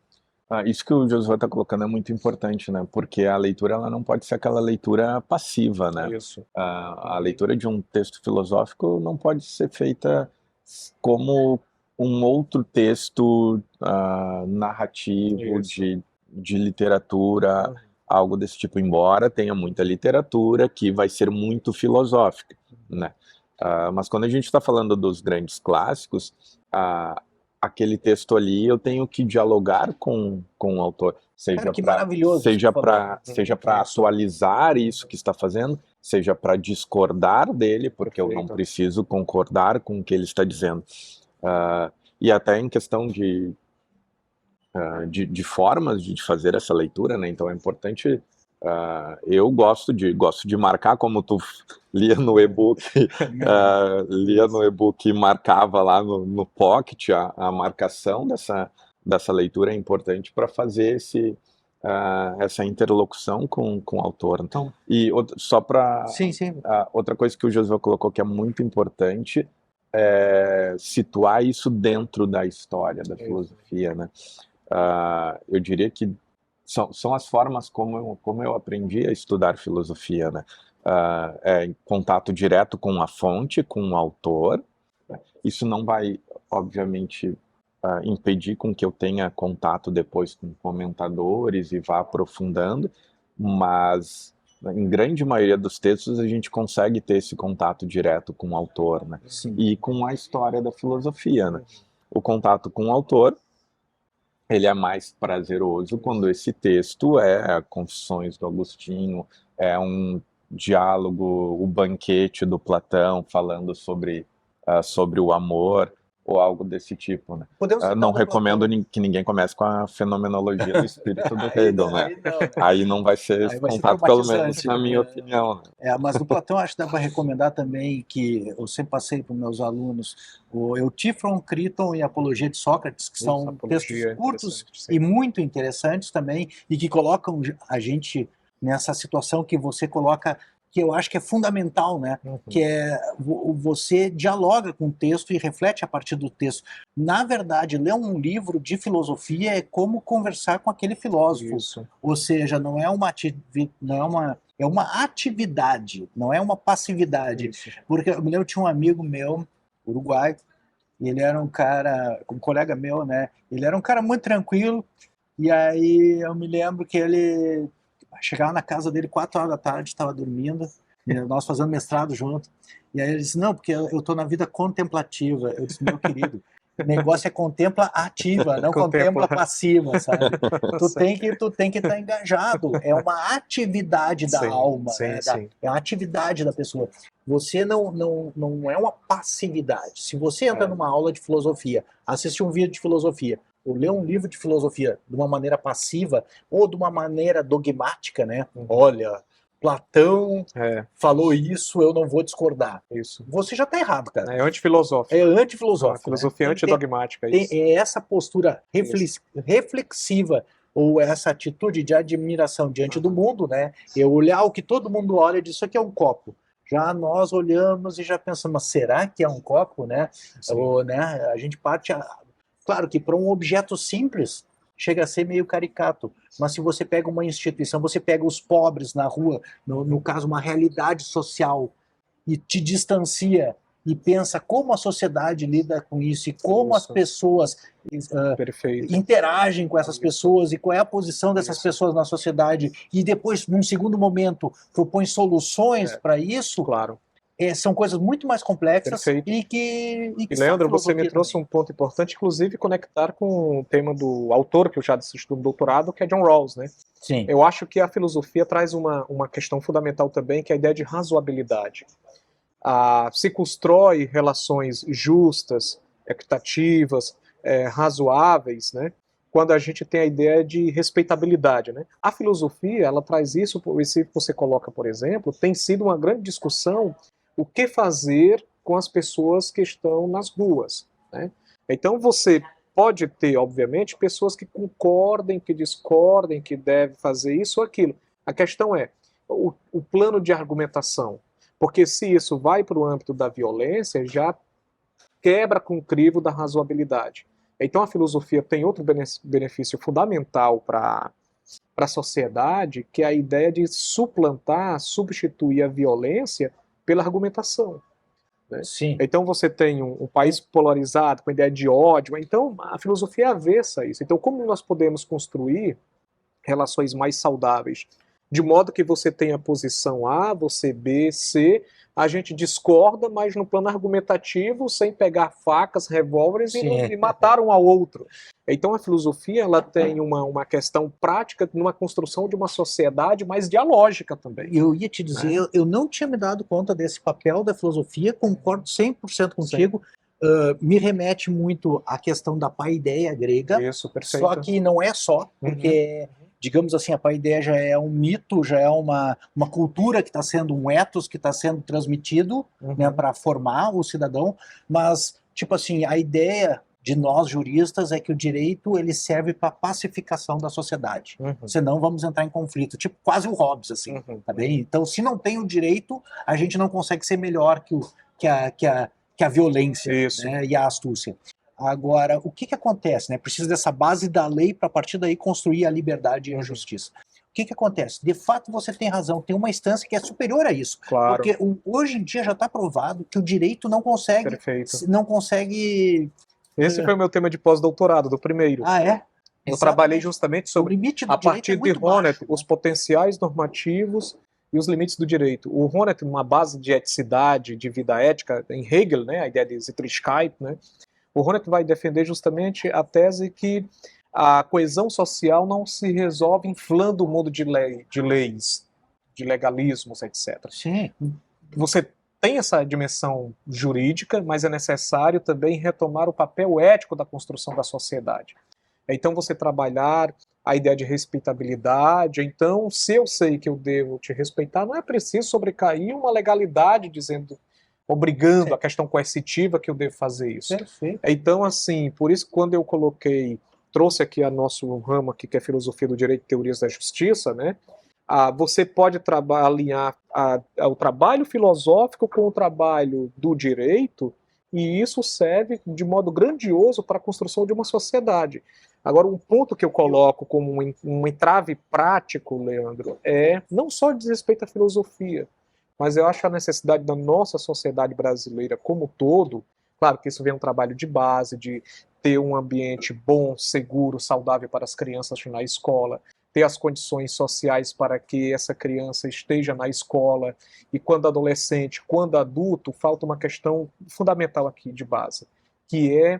Isso que o Josué está colocando é muito importante, né? Porque a leitura ela não pode ser aquela leitura passiva, né? Isso. A leitura de um texto filosófico não pode ser feita como um outro texto narrativo de literatura, algo desse tipo, embora tenha muita literatura que vai ser muito filosófica, né? Mas quando a gente está falando dos grandes clássicos, aquele texto ali eu tenho que dialogar com o autor, seja para atualizar isso que está fazendo, seja para discordar dele, porque eu não preciso concordar com o que ele está dizendo. E até em questão de formas de fazer essa leitura, né? Então é importante. Eu gosto de marcar, como tu lia no e-book, e marcava lá no Pocket, a marcação dessa leitura é importante para fazer essa interlocução com o autor. Então, e só para outra coisa que o Josué colocou que é muito importante é situar isso dentro da história da filosofia, né? Eu diria que são as formas como eu aprendi a estudar filosofia, né? Em contato direto com a fonte, com o autor. Isso não vai, obviamente, impedir com que eu tenha contato depois com comentadores e vá aprofundando, mas em grande maioria dos textos a gente consegue ter esse contato direto com o autor, né? E com a história da filosofia, né? O contato com o autor ele é mais prazeroso quando esse texto é Confissões do Agostinho, é um diálogo, o banquete do Platão falando sobre o amor, ou algo desse tipo, né? Não recomendo que ninguém comece com a fenomenologia do espírito do Hegel, né? Aí não vai ser esse contato, pelo menos na minha opinião. Mas do Platão acho que dá para recomendar também, que eu sempre passei para os meus alunos, o Eutífron, Críton e a Apologia de Sócrates, que são textos curtos e muito interessantes também, e que colocam a gente nessa situação que você coloca, que eu acho que é fundamental, né? Que é você dialoga com o texto e reflete a partir do texto. Na verdade, ler um livro de filosofia é como conversar com aquele filósofo. Isso. Ou seja, não é uma atividade, não é uma passividade. Isso. Porque eu me lembro, tinha um amigo meu, uruguaio, e ele era um cara, um colega meu, né? Ele era um cara muito tranquilo, e aí eu me lembro que ele chegava na casa dele 4 horas da tarde, estava dormindo, nós fazendo mestrado junto, e aí ele disse, não, porque eu estou na vida contemplativa. Eu disse, meu querido, o negócio é contempla ativa, não contempla passiva, sabe? Tu tem que estar engajado, é uma atividade da alma, né? É uma atividade da pessoa. Você não é uma passividade. Se você entra numa aula de filosofia, assiste um vídeo de filosofia, ou ler um livro de filosofia de uma maneira passiva ou de uma maneira dogmática, né? Olha, Platão falou isso, eu não vou discordar. Isso. Você já está errado, cara. É antifilosófico. É antifilosófico. Uma filosofia né? antidogmática. É essa postura reflexiva ou essa atitude de admiração diante do mundo, né? Eu olhar o que todo mundo olha e diz, isso aqui é um copo. Já nós olhamos e já pensamos, mas será que é um copo, né? Ou, né? A gente parte... Claro que para um objeto simples chega a ser meio caricato, mas se você pega uma instituição, você pega os pobres na rua, no caso uma realidade social, e te distancia e pensa como a sociedade lida com isso e como as pessoas interagem com essas pessoas e qual é a posição dessas pessoas na sociedade, e depois, num segundo momento, propõe soluções para isso. Claro. São coisas muito mais complexas. Perfeito. E Leandro, você me trouxe um ponto importante, inclusive conectar com o tema do autor que eu já assisti no doutorado, que é John Rawls, né? Sim. Eu acho que a filosofia traz uma questão fundamental também, que é a ideia de razoabilidade. Se constrói relações justas, equitativas, razoáveis, né? Quando a gente tem a ideia de respeitabilidade, né? A filosofia, ela traz isso, se você coloca, por exemplo, tem sido uma grande discussão o que fazer com as pessoas que estão nas ruas, né? Então você pode ter, obviamente, pessoas que concordem, que discordem, que deve fazer isso ou aquilo. A questão é o plano de argumentação, porque se isso vai para o âmbito da violência, já quebra com o crivo da razoabilidade. Então a filosofia tem outro benefício fundamental para a sociedade, que é a ideia de suplantar, substituir a violência pela argumentação. Né? Sim. Então você tem um país polarizado, com a ideia de ódio, então a filosofia é avessa a isso. Então como nós podemos construir relações mais saudáveis? De modo que você tenha a posição A, você B, C, a gente discorda, mas no plano argumentativo, sem pegar facas, revólveres e matar um ao outro. Então a filosofia ela tem uma questão prática numa construção de uma sociedade mais dialógica também. Eu ia te dizer, eu não tinha me dado conta desse papel da filosofia, concordo 100% contigo. Me remete muito à questão da paideia grega. Isso, perfeito. Só que não é só, porque... digamos assim, a paideia já é um mito, já é uma cultura que está sendo, um ethos que está sendo transmitido, né, para formar o cidadão, mas, tipo assim, a ideia de nós juristas é que o direito ele serve para pacificação da sociedade, senão vamos entrar em conflito, tipo quase o Hobbes, assim, tá bem? Então, se não tem o direito, a gente não consegue ser melhor que a violência, né, e a astúcia. Agora, o que acontece? Né? Precisa dessa base da lei para, a partir daí, construir a liberdade e a justiça. O que acontece? De fato, você tem razão, tem uma instância que é superior a isso. Claro. Porque hoje em dia já está provado que o direito não consegue... Não consegue... Esse foi o meu tema de pós-doutorado, do primeiro. Ah, é? Eu trabalhei justamente sobre, a partir de Honneth, os potenciais normativos e os limites do direito. O Honneth, numa base de eticidade, de vida ética, em Hegel, né, a ideia de Sittlichkeit, né, o Honneth vai defender justamente a tese que a coesão social não se resolve inflando o mundo de leis, de legalismos, etc. Sim. Você tem essa dimensão jurídica, mas é necessário também retomar o papel ético da construção da sociedade. Então você trabalhar a ideia de respeitabilidade. Então, se eu sei que eu devo te respeitar, não é preciso sobrecair uma legalidade dizendo... obrigando a questão coercitiva que eu devo fazer isso. Perfeito. Então, assim, por isso quando eu trouxe aqui a nosso ramo aqui, que é a filosofia do direito e teorias da justiça, né? Você pode alinhar o trabalho filosófico com o trabalho do direito, e isso serve de modo grandioso para a construção de uma sociedade. Agora, um ponto que eu coloco como um entrave prático, Leandro, é não só diz respeito à filosofia, mas eu acho a necessidade da nossa sociedade brasileira como um todo, claro que isso vem um trabalho de base, de ter um ambiente bom, seguro, saudável para as crianças na escola, ter as condições sociais para que essa criança esteja na escola, e quando adolescente, quando adulto, falta uma questão fundamental aqui de base, que é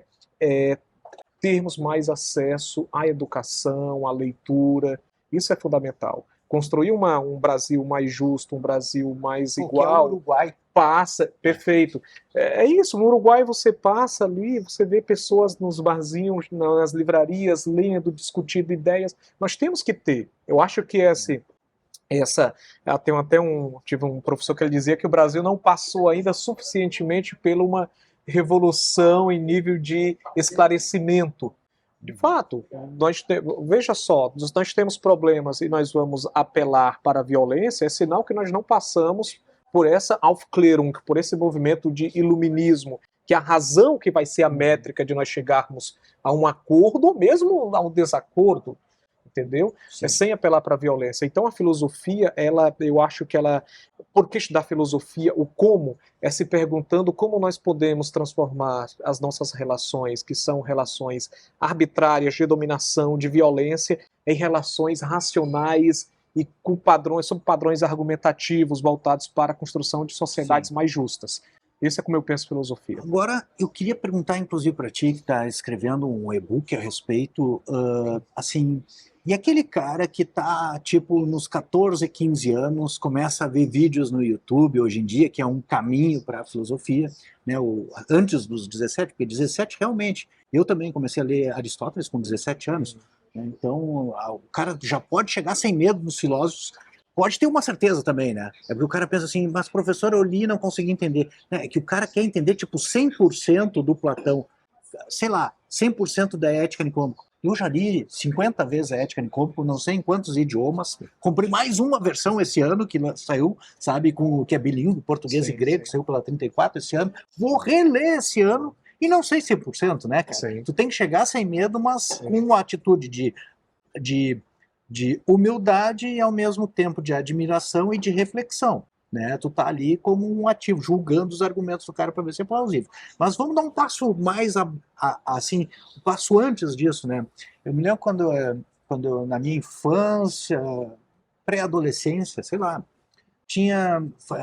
termos mais acesso à educação, à leitura, isso é fundamental. Construir um Brasil mais justo, um Brasil mais igual. Que é o Uruguai. Passa, perfeito. É isso, no Uruguai você passa ali, você vê pessoas nos barzinhos, nas livrarias, lendo, discutindo ideias. Nós temos que ter. Eu acho que tive um professor que ele dizia que o Brasil não passou ainda suficientemente por uma revolução em nível de esclarecimento. De fato, veja só, nós temos problemas e nós vamos apelar para a violência, é sinal que nós não passamos por essa Aufklärung, por esse movimento de iluminismo, que a razão que vai ser a métrica de nós chegarmos a um acordo, ou mesmo a um desacordo, entendeu? Sim. É sem apelar para a violência. Então a filosofia, eu acho que por que estudar filosofia, o como, é se perguntando como nós podemos transformar as nossas relações, que são relações arbitrárias, de dominação, de violência, em relações racionais e sob padrões argumentativos voltados para a construção de sociedades Sim. mais justas. Isso é como eu penso filosofia. Agora, eu queria perguntar, inclusive, para ti, que está escrevendo um e-book a respeito, assim, e aquele cara que está, tipo, nos 14, 15 anos, começa a ver vídeos no YouTube hoje em dia, que é um caminho para a filosofia, né, antes dos 17, porque 17 realmente, eu também comecei a ler Aristóteles com 17 anos, né, então o cara já pode chegar sem medo nos filósofos. Pode ter uma certeza também, né? É porque o cara pensa assim, mas professor, eu li e não consegui entender. É que o cara quer entender, tipo, 100% do Platão, sei lá, 100% da Ética Nicômaco. Eu já li 50 vezes a Ética Nicômaco, não sei em quantos idiomas. Comprei mais uma versão esse ano, que saiu, sabe, que é bilíngue, português e grego, saiu pela 34 esse ano. Vou reler esse ano e não sei 100%, né, cara? Sim. Tu tem que chegar sem medo, mas com uma atitude de humildade e ao mesmo tempo de admiração e de reflexão, né? Tu tá ali como um ativo, julgando os argumentos do cara para ver se é plausível. Mas vamos dar um passo mais assim, um passo antes disso, né? Eu me lembro quando na minha infância, pré-adolescência, sei lá,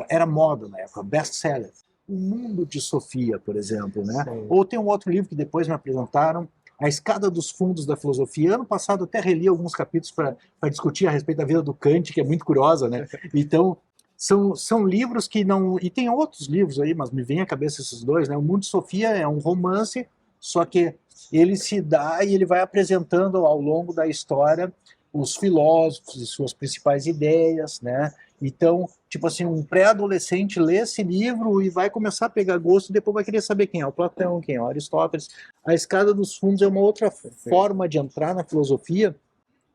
era moda na época, best-seller. O Mundo de Sofia, por exemplo, né? Sim. Ou tem um outro livro que depois me apresentaram, A Escada dos Fundos da Filosofia. Ano passado até reli alguns capítulos para discutir a respeito da vida do Kant, que é muito curiosa, né? Então, são livros que não... E tem outros livros aí, mas me vem à cabeça esses dois, né? O Mundo de Sofia é um romance, só que ele se dá e ele vai apresentando ao longo da história os filósofos e suas principais ideias, né? Então, tipo assim, um pré-adolescente lê esse livro e vai começar a pegar gosto e depois vai querer saber quem é o Platão, quem é o Aristóteles. A Escada dos Fundos é uma outra forma de entrar na filosofia,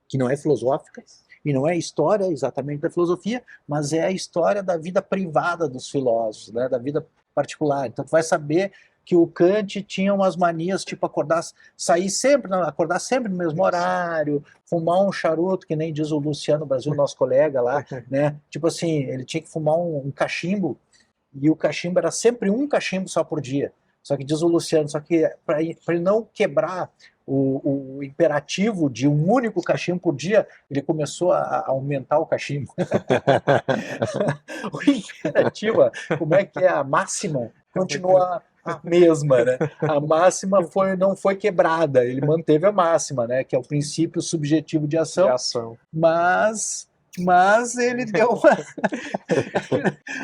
que não é filosófica, e não é história exatamente da filosofia, mas é a história da vida privada dos filósofos, né, da vida particular. Então, tu vai saber que o Kant tinha umas manias, tipo acordar sempre no mesmo horário, fumar um charuto, que nem diz o Luciano Brasil, nosso colega lá, né? Tipo assim, ele tinha que fumar um cachimbo, e o cachimbo era sempre um cachimbo só por dia. Só que diz o Luciano, só que para ele não quebrar o imperativo de um único cachimbo por dia, ele começou a aumentar o cachimbo. O imperativo, como é que é a máxima? Continua a mesma, né? A máxima não foi quebrada, ele manteve a máxima, né? Que é o princípio subjetivo de ação. Mas ele deu uma...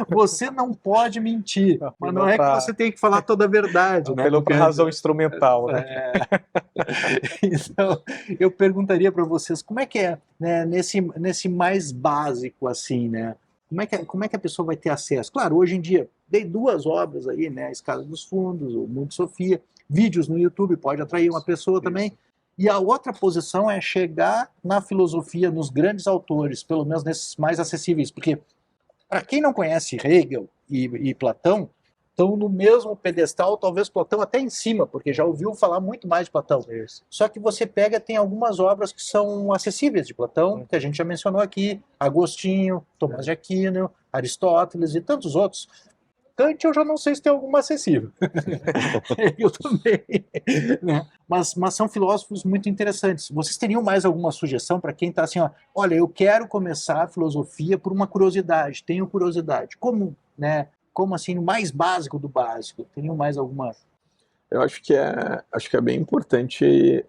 Você não pode mentir, mas não é que você tem que falar toda a verdade, né? Pela razão instrumental, né? Então, eu perguntaria para vocês, como é que é, né, nesse mais básico, assim, né? Como é que a pessoa vai ter acesso? Claro, hoje em dia, dei duas obras aí, né? A Escada dos Fundos, o Mundo de Sofia, vídeos no YouTube, pode atrair uma pessoa também. E a outra posição é chegar na filosofia, nos grandes autores, pelo menos nesses mais acessíveis, porque para quem não conhece Hegel e Platão, estão no mesmo pedestal, talvez Platão até em cima, porque já ouviu falar muito mais de Platão. Isso. Só que você tem algumas obras que são acessíveis de Platão, que a gente já mencionou aqui, Agostinho, Tomás de Aquino, Aristóteles e tantos outros. Kant eu já não sei se tem alguma acessível. Eu também. Né? Mas são filósofos muito interessantes. Vocês teriam mais alguma sugestão para quem está assim, ó, olha, eu quero começar a filosofia por uma curiosidade, tenho curiosidade. Como, né? Como assim, o mais básico do básico? Teriam mais alguma... Eu acho que é bem importante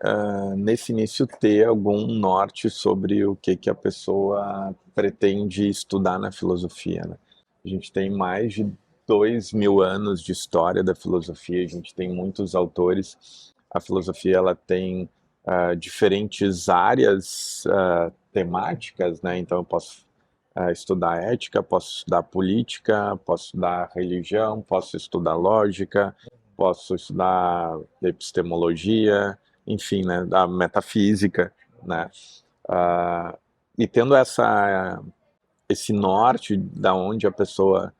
nesse início ter algum norte sobre o que a pessoa pretende estudar na filosofia, né? A gente tem mais de 2000 anos de história da filosofia, a gente tem muitos autores. A filosofia ela tem diferentes áreas temáticas, né? Então eu posso estudar ética, posso estudar política, posso estudar religião, posso estudar lógica, posso estudar epistemologia, enfim, né? Da metafísica, né? E tendo esse norte da onde a pessoa,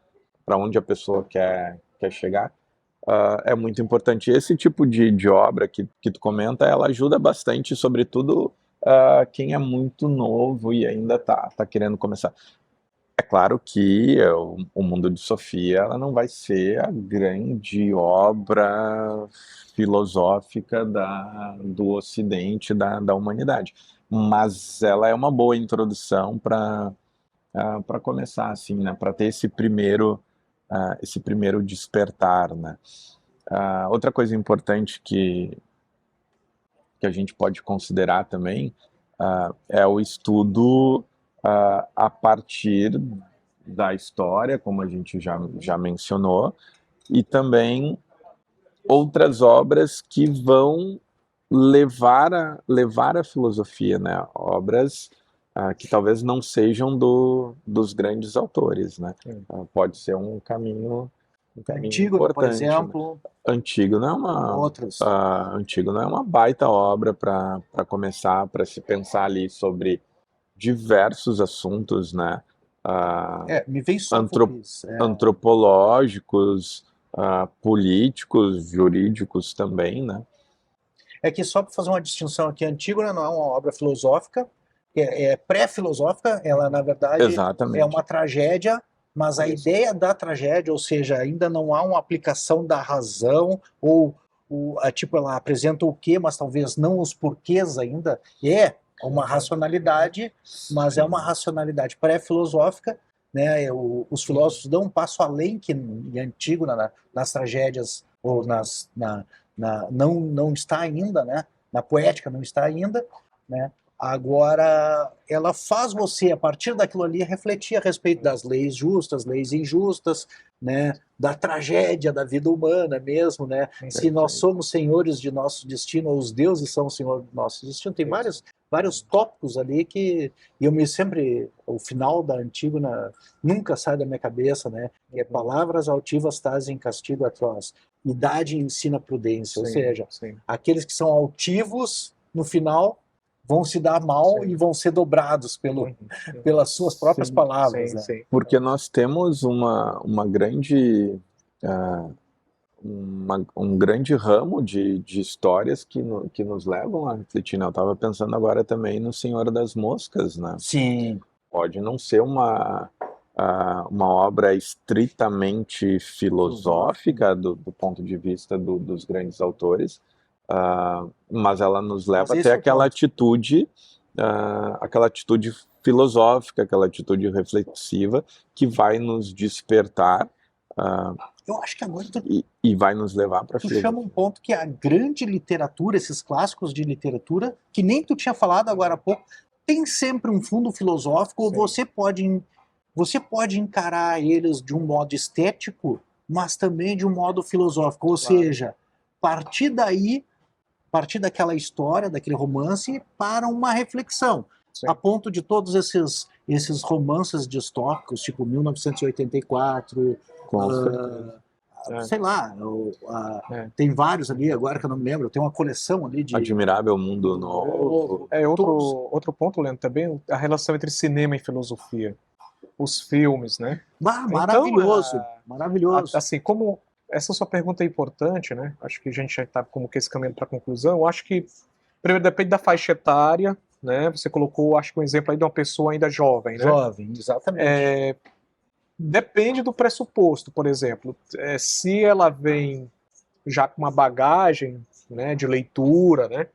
para onde a pessoa quer chegar, é muito importante. Esse tipo de obra que tu comenta, ela ajuda bastante, sobretudo quem é muito novo e ainda tá querendo começar. É claro que o Mundo de Sofia ela não vai ser a grande obra filosófica do Ocidente, da humanidade, mas ela é uma boa introdução para começar, assim, né? Para ter esse primeiro despertar, né? Outra coisa importante que a gente pode considerar também é o estudo a partir da história, como a gente já mencionou, e também outras obras que vão levar a filosofia, né? Obras que talvez não sejam dos grandes autores, né? Pode ser um caminho Antígona, importante, por exemplo. Né? Antígona é uma baita obra para começar, para se pensar ali sobre diversos assuntos, né? Me vem Antropológicos, políticos, jurídicos também, né? É que só para fazer uma distinção aqui, Antígona não é uma obra filosófica, é pré-filosófica, ela na verdade Exatamente. é uma tragédia, mas a ideia da tragédia, ou seja, ainda não há uma aplicação da razão, ou tipo, ela apresenta o quê, mas talvez não os porquês ainda, é uma racionalidade, mas é uma racionalidade pré-filosófica, né? Os filósofos dão um passo além que em Antígona, nas tragédias, ou não está ainda, né? Na poética não está ainda, né? Agora, ela faz você, a partir daquilo ali, refletir a respeito das leis justas, leis injustas, né? Da tragédia da vida humana mesmo, né? Se nós somos senhores de nosso destino, ou os deuses são senhores do nosso destino, tem vários tópicos ali que o final da Antígona nunca sai da minha cabeça, né? É palavras altivas trazem castigo atroz. Idade ensina prudência, ou seja, aqueles que são altivos, no final, vão se dar mal e vão ser dobrados pelas suas próprias palavras. Né? Porque nós temos um grande ramo de histórias que nos levam a refletir. Né? Eu estava pensando agora também no Senhor das Moscas, né? Sim. Pode não ser uma obra estritamente filosófica do ponto de vista dos grandes autores, mas ela nos leva até aquela atitude filosófica, aquela atitude reflexiva que vai nos despertar. Eu acho que agora e vai nos levar para frente. Tu chama um ponto que a grande literatura, esses clássicos de literatura, que nem tu tinha falado agora há pouco, tem sempre um fundo filosófico, ou você pode encarar eles de um modo estético, mas também de um modo filosófico, ou seja, partir daquela história, daquele romance, para uma reflexão. A ponto de todos esses romances distópicos, tipo 1984, sei lá, tem vários ali, agora que eu não me lembro, tem uma coleção ali de... Admirável Mundo Novo. Outro ponto, Leandro, também, a relação entre cinema e filosofia. Os filmes, né? Maravilhoso, então, maravilhoso. Assim, como essa sua pergunta é importante, né? Acho que a gente já está como que esse caminho para a conclusão. Eu acho que, primeiro, depende da faixa etária, né? Você colocou, acho que um exemplo aí de uma pessoa ainda jovem, né? Jovem, exatamente. Depende do pressuposto, por exemplo. Se ela vem já com uma bagagem, né, de leitura, né?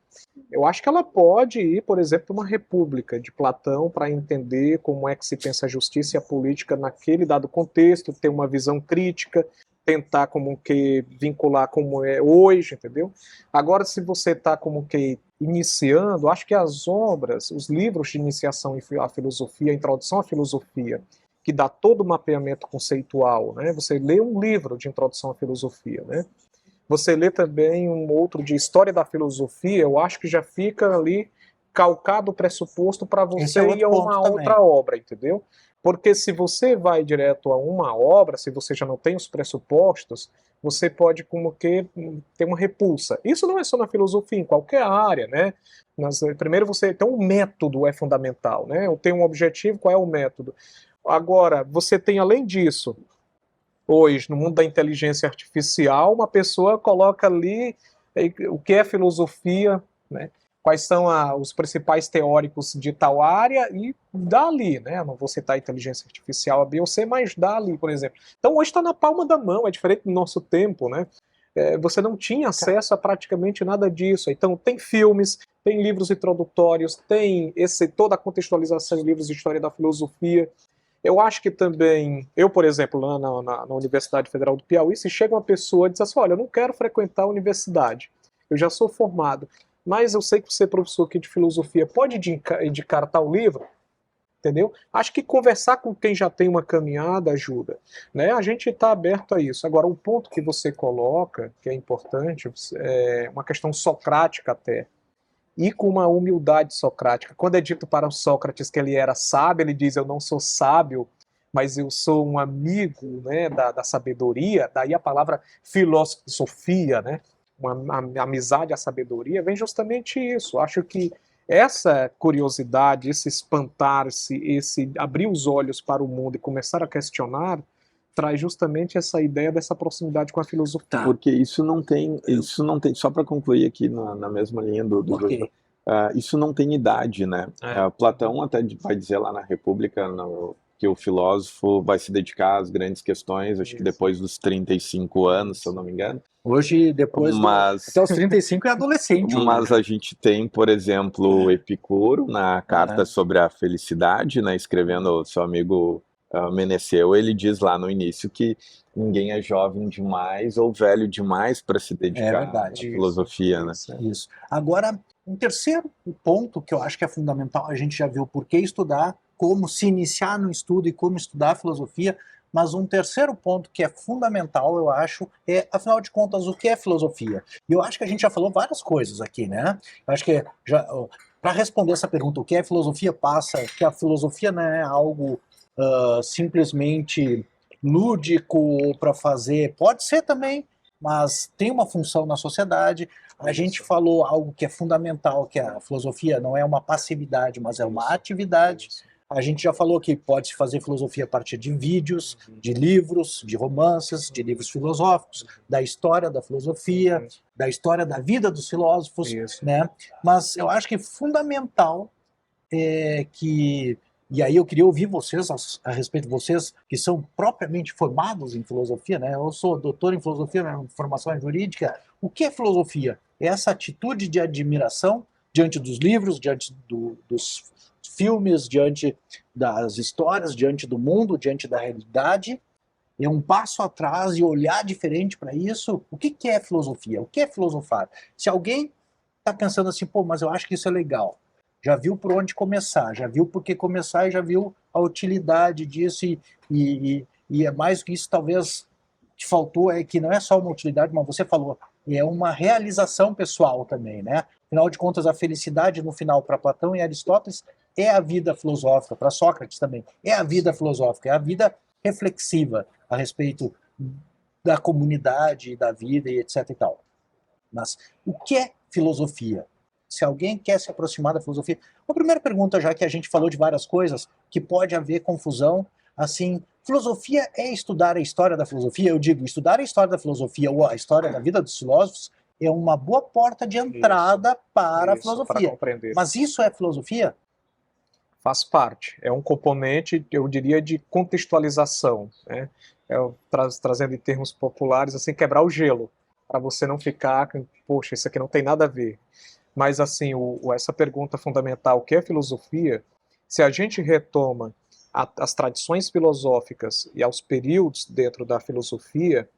Eu acho que ela pode ir, por exemplo, para uma República de Platão para entender como é que se pensa a justiça e a política naquele dado contexto, ter uma visão crítica, tentar como que vincular como é hoje, entendeu? Agora, se você está como que iniciando, acho que as obras, os livros de iniciação à filosofia, a introdução à filosofia que dá todo o mapeamento conceitual, né? Você lê um livro de introdução à filosofia, né? Você lê também um outro de história da filosofia, eu acho que já fica ali calcado o pressuposto para você ir a uma outra obra, entendeu? Porque se você vai direto a uma obra, se você já não tem os pressupostos, você pode como que ter uma repulsa. Isso não é só na filosofia, em qualquer área, né? Primeiro você tem um método é fundamental, né? Eu tenho um objetivo, qual é o método? Agora, você tem além disso, hoje, no mundo da inteligência artificial, uma pessoa coloca ali o que é filosofia, né? Quais são os principais teóricos de tal área e dá ali, né? Eu não vou citar a inteligência artificial A, B ou C, mas dá ali, por exemplo. Então hoje está na palma da mão, é diferente do nosso tempo, né? Você não tinha acesso a praticamente nada disso. Então tem filmes, tem livros introdutórios, tem toda a contextualização de livros de história da filosofia. Eu acho que também, eu, por exemplo, lá na Universidade Federal do Piauí, se chega uma pessoa e diz assim, olha, eu não quero frequentar a universidade, eu já sou formado, mas eu sei que você é professor aqui de filosofia, pode indicar tal livro? Entendeu? Acho que conversar com quem já tem uma caminhada ajuda, né? A gente está aberto a isso. Agora, o ponto que você coloca, que é importante, é uma questão socrática até, e com uma humildade socrática. Quando é dito para o Sócrates que ele era sábio, ele diz, eu não sou sábio, mas eu sou um amigo, né, da sabedoria, daí a palavra filosofia, né? Uma amizade à sabedoria, vem justamente isso. Acho que essa curiosidade, esse espantar-se, esse abrir os olhos para o mundo e começar a questionar, traz justamente essa ideia dessa proximidade com a filosofia. Porque isso não tem, só para concluir aqui na mesma linha do Ok. isso não tem idade, né? Platão até vai dizer lá na República que o filósofo vai se dedicar às grandes questões, acho que depois dos 35 anos, se eu não me engano. Hoje, até os 35 é adolescente. Mas a gente tem, por exemplo, Epicuro na Carta sobre a Felicidade, né, escrevendo o seu amigo Meneceu, ele diz lá no início que ninguém é jovem demais ou velho demais para se dedicar à filosofia, né? Isso. Agora, um terceiro ponto que eu acho que é fundamental, a gente já viu por que estudar, como se iniciar no estudo e como estudar a filosofia, mas um terceiro ponto que é fundamental, eu acho, é, afinal de contas, o que é filosofia? E eu acho que a gente já falou várias coisas aqui, né? Eu acho que para responder essa pergunta, o que é filosofia, passa que a filosofia não é algo simplesmente lúdico para fazer, pode ser também, mas tem uma função na sociedade. A gente falou algo que é fundamental, que a filosofia não é uma passividade, mas é uma atividade. A gente já falou que pode-se fazer filosofia a partir de vídeos, de livros, de romances, de livros filosóficos, da história da filosofia, da história da vida dos filósofos, né? Mas eu acho que fundamental é que, e aí eu queria ouvir vocês, a respeito de vocês que são propriamente formados em filosofia, né? Eu sou doutor em filosofia, minha formação é jurídica. O que é filosofia? É essa atitude de admiração diante dos livros, diante dos filmes, diante das histórias, diante do mundo, diante da realidade. É um passo atrás e olhar diferente para isso. O que é filosofia? O que é filosofar? Se alguém está pensando assim, pô, mas eu acho que isso é legal, já viu por onde começar, já viu por que começar e já viu a utilidade disso e é mais do que isso, talvez que faltou é que não é só uma utilidade, mas você falou, é uma realização pessoal também, né? Afinal de contas, a felicidade no final para Platão e Aristóteles é a vida filosófica, para Sócrates também, é a vida filosófica, é a vida reflexiva a respeito da comunidade, da vida e etc e tal. Mas o que é filosofia? Se alguém quer se aproximar da filosofia, uma primeira pergunta, já que a gente falou de várias coisas que pode haver confusão, assim, filosofia é estudar a história da filosofia? Eu digo, estudar a história da filosofia ou a história da vida dos filósofos é uma boa porta de entrada para a filosofia. Mas isso é filosofia? Faz parte, é um componente, eu diria, de contextualização, né? Trazendo em termos populares, assim, quebrar o gelo, para você não ficar, poxa, isso aqui não tem nada a ver. Mas, assim, essa pergunta fundamental, o que é filosofia? Se a gente retoma as tradições filosóficas e aos períodos dentro da filosofia,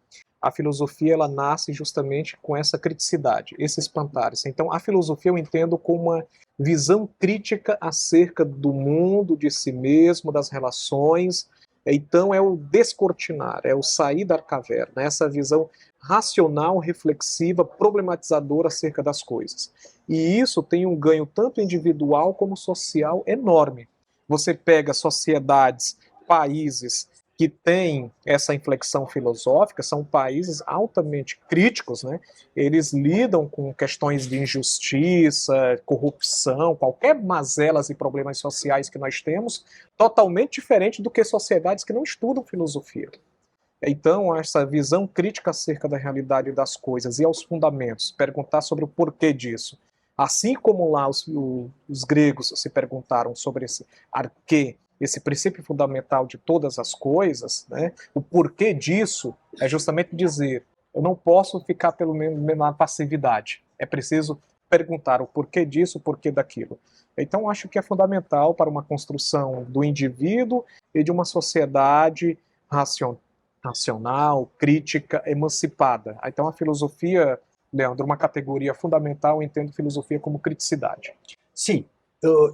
a filosofia ela nasce justamente com essa criticidade, esse espantar-se. Então, a filosofia eu entendo como uma visão crítica acerca do mundo, de si mesmo, das relações, Então é o descortinar, é o sair da caverna, essa visão racional, reflexiva, problematizadora acerca das coisas. E isso tem um ganho tanto individual como social enorme. Você pega sociedades, países que têm essa inflexão filosófica, são países altamente críticos, né? Eles lidam com questões de injustiça, corrupção, qualquer mazelas e problemas sociais que nós temos, totalmente diferente do que sociedades que não estudam filosofia. Então, essa visão crítica acerca da realidade das coisas e aos fundamentos, perguntar sobre o porquê disso. Assim como lá os gregos se perguntaram sobre esse arquê, esse princípio fundamental de todas as coisas, né? O porquê disso é justamente dizer, eu não posso ficar pelo menos na passividade. É preciso perguntar o porquê disso, o porquê daquilo. Então, acho que é fundamental para uma construção do indivíduo e de uma sociedade racional, crítica, emancipada. Então, a filosofia, Leandro, uma categoria fundamental, eu entendo filosofia como criticidade. Sim,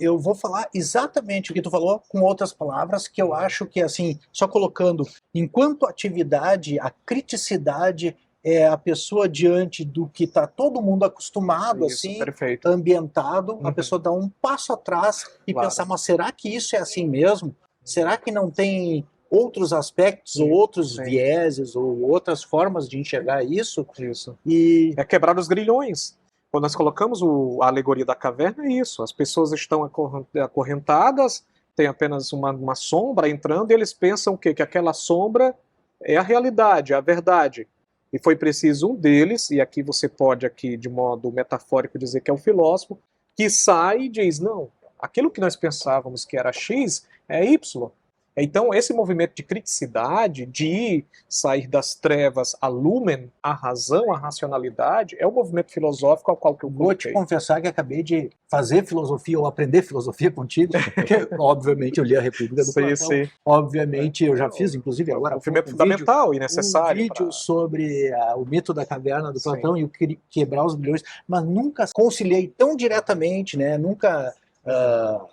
eu vou falar exatamente o que tu falou, com outras palavras, que eu acho que, assim, só colocando, enquanto atividade, a criticidade é a pessoa diante do que está todo mundo acostumado, Isso, assim, perfeito. ambientado, a pessoa dá um passo atrás e Claro. pensar, mas será que isso é assim mesmo? Será que não tem outros aspectos, ou outros Sim. vieses, ou outras formas de enxergar isso? Isso. E É quebrar os grilhões. Quando nós colocamos a alegoria da caverna, é isso. As pessoas estão acorrentadas, tem apenas uma sombra entrando, e eles pensam que aquela sombra é a realidade, é a verdade. E foi preciso um deles, e aqui você pode, aqui de modo metafórico, dizer que é um filósofo, que sai e diz, não, aquilo que nós pensávamos que era X é Y. Então, esse movimento de criticidade, de sair das trevas à lumen, à razão, à racionalidade, é o movimento filosófico ao qual que eu vou te coloquei. confessar que acabei de fazer filosofia ou aprender filosofia contigo, porque obviamente eu li a República do Sim, Platão, sim. obviamente eu já fiz, inclusive É um agora, movimento um fundamental e necessário. vídeo sobre o mito da caverna do Sim. Platão e o quebrar os bilhões, mas nunca conciliei tão diretamente, né? Nunca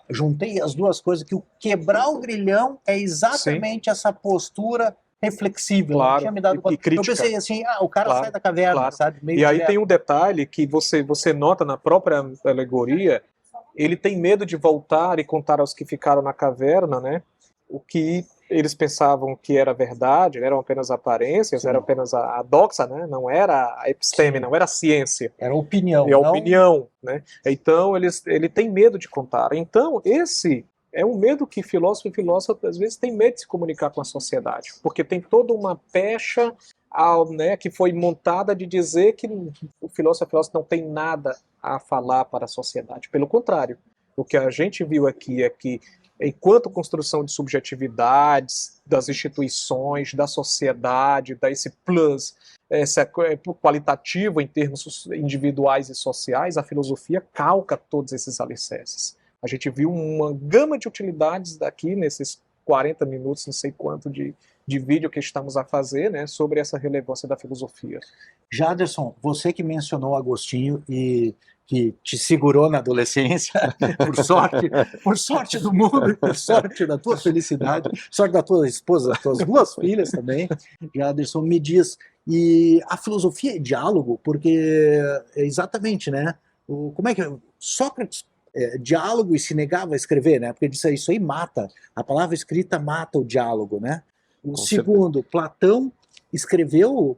juntei as duas coisas, que o quebrar o grilhão é exatamente essa postura reflexiva. Claro, Não tinha me dado e conta. Eu crítica. pensei assim, o cara Claro, sai da caverna, claro. sabe? Meio E aí direto. tem um detalhe que você nota na própria alegoria, ele tem medo de voltar e contar aos que ficaram na caverna, né, o que eles pensavam que era verdade, eram apenas aparências, Sim. era apenas a doxa, né, não era a episteme, Sim. não era a ciência. Era opinião. É a não... opinião, né? Então ele tem medo de contar. Então esse é um medo que filósofo e filósofa às vezes tem medo de se comunicar com a sociedade, porque tem toda uma pecha né, que foi montada de dizer que o filósofo e a filósofa não tem nada a falar para a sociedade. Pelo contrário, o que a gente viu aqui é que, enquanto construção de subjetividades, das instituições, da sociedade, desse plus qualitativo em termos individuais e sociais, a filosofia calca todos esses alicerces. A gente viu uma gama de utilidades daqui nesses 40 minutos, não sei quanto de vídeo que estamos a fazer, né, sobre essa relevância da filosofia. Jaderson, você que mencionou Agostinho e que te segurou na adolescência, por sorte do mundo, por sorte da tua felicidade, sorte da tua esposa, das tuas duas filhas também, Jaderson, me diz, e a filosofia é diálogo? Porque exatamente, né? Como é que Sócrates diálogo e se negava a escrever, né? Porque ele disse, isso aí mata, a palavra escrita mata o diálogo, né? O segundo, Platão escreveu,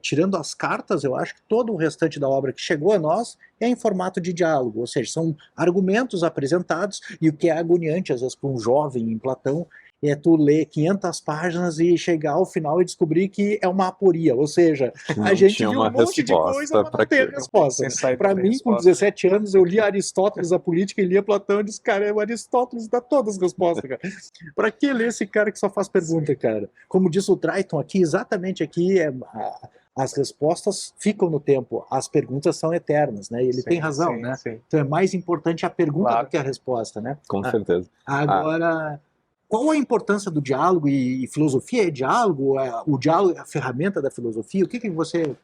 tirando as cartas, eu acho que todo o restante da obra que chegou a nós é em formato de diálogo, ou seja, são argumentos apresentados, e o que é agoniante, às vezes, para um jovem em Platão, é tu ler 500 páginas e chegar ao final e descobrir que é uma aporia, ou seja, a gente viu um monte de coisa, mas não tem a resposta. Para mim, com 17 anos, eu li Aristóteles, a política, e lia Platão e disse, cara, o Aristóteles dá todas as respostas, cara. Para que ler esse cara que só faz pergunta, cara? Como diz o Drayton aqui, exatamente aqui, as respostas ficam no tempo, as perguntas são eternas, né? E ele tem razão, né? Sim. Então é mais importante a pergunta do que a resposta, né? Com certeza. Agora... Qual a importância do diálogo, e filosofia é diálogo? O diálogo é a ferramenta da filosofia? O que você...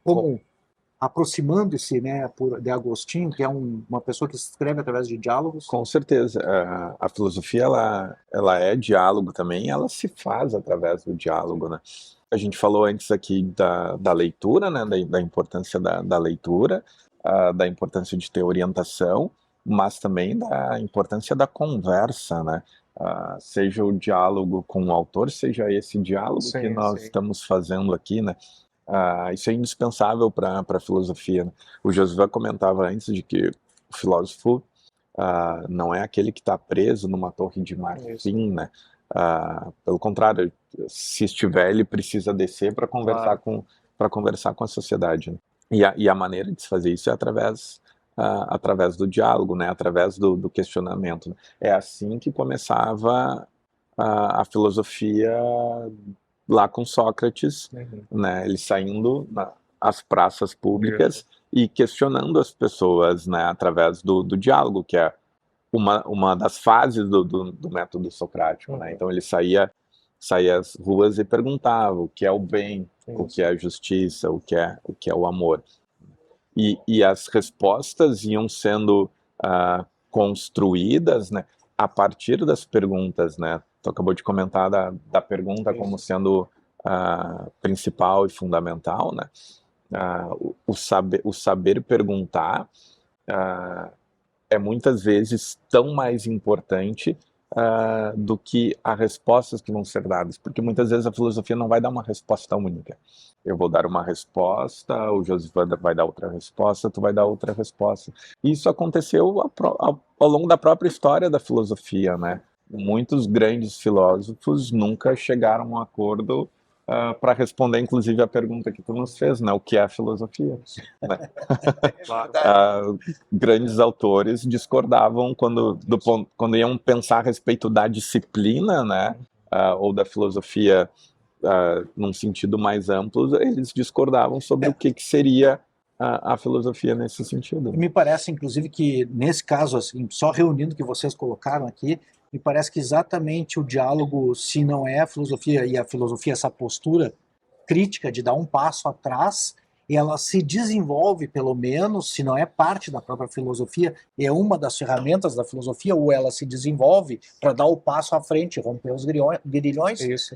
comum? aproximando-se, né, de Agostinho, que é uma pessoa que escreve através de diálogos? Com certeza. A filosofia, ela é diálogo também, ela se faz através do diálogo, né? A gente falou antes aqui da leitura, né, da importância da leitura, da importância de ter orientação, mas também da importância da conversa, né? Seja o diálogo com o autor, seja esse diálogo Sim, que nós sim. estamos fazendo aqui, né? Isso é indispensável para a filosofia, né? O José comentava antes de que o filósofo não é aquele que está preso numa torre de marfim, né? Pelo contrário, se estiver, ele precisa descer para conversar com a sociedade, né? E a maneira de se fazer isso é através do diálogo, né? Através do questionamento, né? É assim que começava a filosofia lá com Sócrates, né? Ele saindo às praças públicas e questionando as pessoas, né? Através do diálogo, que é uma das fases do método socrático, né? Então ele saía às ruas e perguntava o que é o bem, o que é a justiça, o que é o amor. E as respostas iam sendo construídas, né, a partir das perguntas, né? Tu acabou de comentar da pergunta como sendo principal e fundamental, né? O saber perguntar é muitas vezes tão mais importante do que as respostas que vão ser dadas, porque muitas vezes a filosofia não vai dar uma resposta única. Eu vou dar uma resposta, o Joseph vai dar outra resposta, tu vai dar outra resposta. E isso aconteceu ao longo da própria história da filosofia, né? Muitos grandes filósofos nunca chegaram a um acordo para responder, inclusive, a pergunta que tu nos fez, né? O que é a filosofia? Né? Grandes autores discordavam quando iam pensar a respeito da disciplina, né? Ou da filosofia num sentido mais amplo, eles discordavam sobre o que seria a filosofia nesse sentido. Me parece, inclusive, que nesse caso, assim, só reunindo o que vocês colocaram aqui, me parece que exatamente o diálogo, se não é a filosofia, e a filosofia, essa postura crítica de dar um passo atrás, ela se desenvolve, pelo menos, se não é parte da própria filosofia, é uma das ferramentas da filosofia, ou ela se desenvolve para dar o passo à frente, romper os grilhões,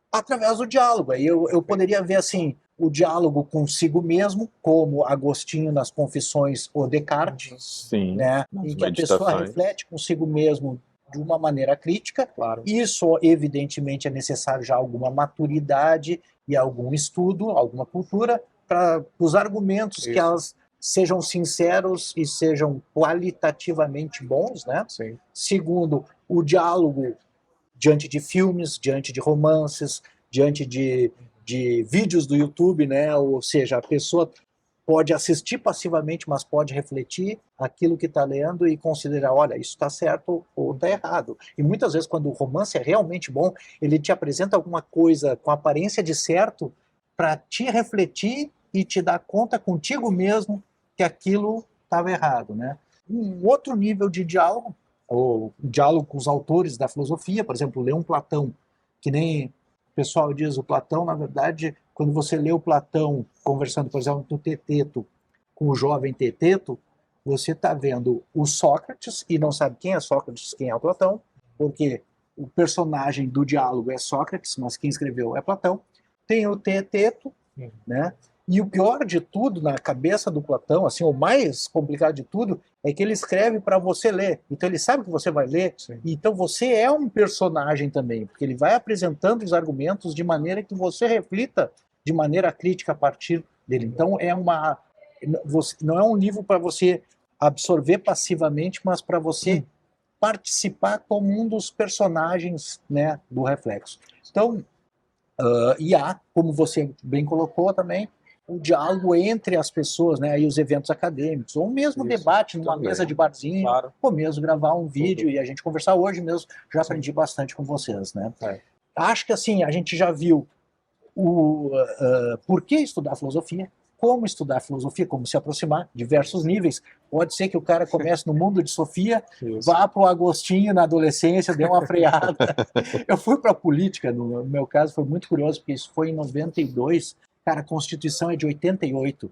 através do diálogo. Aí eu poderia ver assim, o diálogo consigo mesmo, como Agostinho nas Confissões ou Descartes, né, em que a pessoa reflete consigo mesmo de uma maneira crítica. Isso, evidentemente, é necessário já alguma maturidade e algum estudo, alguma cultura, para os argumentos que elas sejam sinceros e sejam qualitativamente bons, né? Segundo, o diálogo diante de filmes, diante de romances, diante de vídeos do YouTube, né? Ou seja, a pessoa pode assistir passivamente, mas pode refletir aquilo que está lendo e considerar, olha, isso está certo ou está errado. E muitas vezes, quando o romance é realmente bom, ele te apresenta alguma coisa com aparência de certo para te refletir e te dar conta contigo mesmo que aquilo estava errado, né? Um outro nível de diálogo, o diálogo com os autores da filosofia, por exemplo, ler um Platão, que nem o pessoal diz, o Platão, na verdade, quando você lê o Platão conversando, por exemplo, do Teteto com o jovem Teteto, você está vendo o Sócrates e não sabe quem é Sócrates, quem é o Platão, porque o personagem do diálogo é Sócrates, mas quem escreveu é Platão. Tem o Teteto, né? E o pior de tudo, na cabeça do Platão, assim, o mais complicado de tudo, é que ele escreve para você ler. Então ele sabe que você vai ler, então você é um personagem também, porque ele vai apresentando os argumentos de maneira que você reflita de maneira crítica a partir dele. Então não é um livro para você absorver passivamente, mas para você participar como um dos personagens, né, do reflexo. Então, e há, como você bem colocou também, o diálogo entre as pessoas, né, e os eventos acadêmicos, ou mesmo debate numa mesa de barzinho, ou mesmo gravar um vídeo e a gente conversar. Hoje mesmo, já aprendi bastante com vocês, né? Acho que assim, a gente já viu por que estudar filosofia, como estudar filosofia, como se aproximar, diversos níveis. Pode ser que o cara comece no mundo de Sofia, vá para o Agostinho na adolescência, dê uma freada. Eu fui para a política, no meu caso foi muito curioso, porque isso foi em 92, cara, a Constituição é de 88.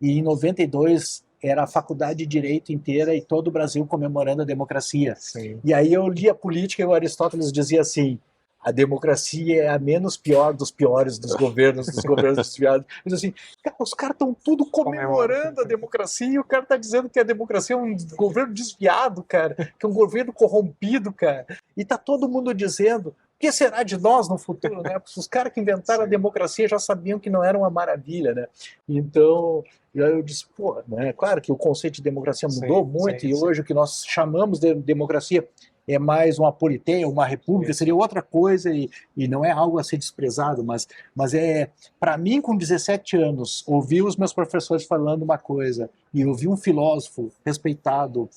e em 92 era a faculdade de Direito inteira e todo o Brasil comemorando a democracia. Sim. E aí eu li a política e o Aristóteles dizia assim, a democracia é a menos pior dos piores dos governos desviados. Ele diz assim, cara, os caras estão tudo comemorando a democracia e o cara está dizendo que a democracia é um governo desviado, cara, que é um governo corrompido, cara. E tá todo mundo dizendo, o que será de nós no futuro, né? Porque os caras que inventaram a democracia já sabiam que não era uma maravilha, né? Então, eu disse, pô, né? Claro que o conceito de democracia mudou muito e hoje o que nós chamamos de democracia é mais uma politeia, uma república, seria outra coisa e não é algo a ser desprezado, mas é, para mim, com 17 anos, ouvir os meus professores falando uma coisa e ouvir um filósofo respeitado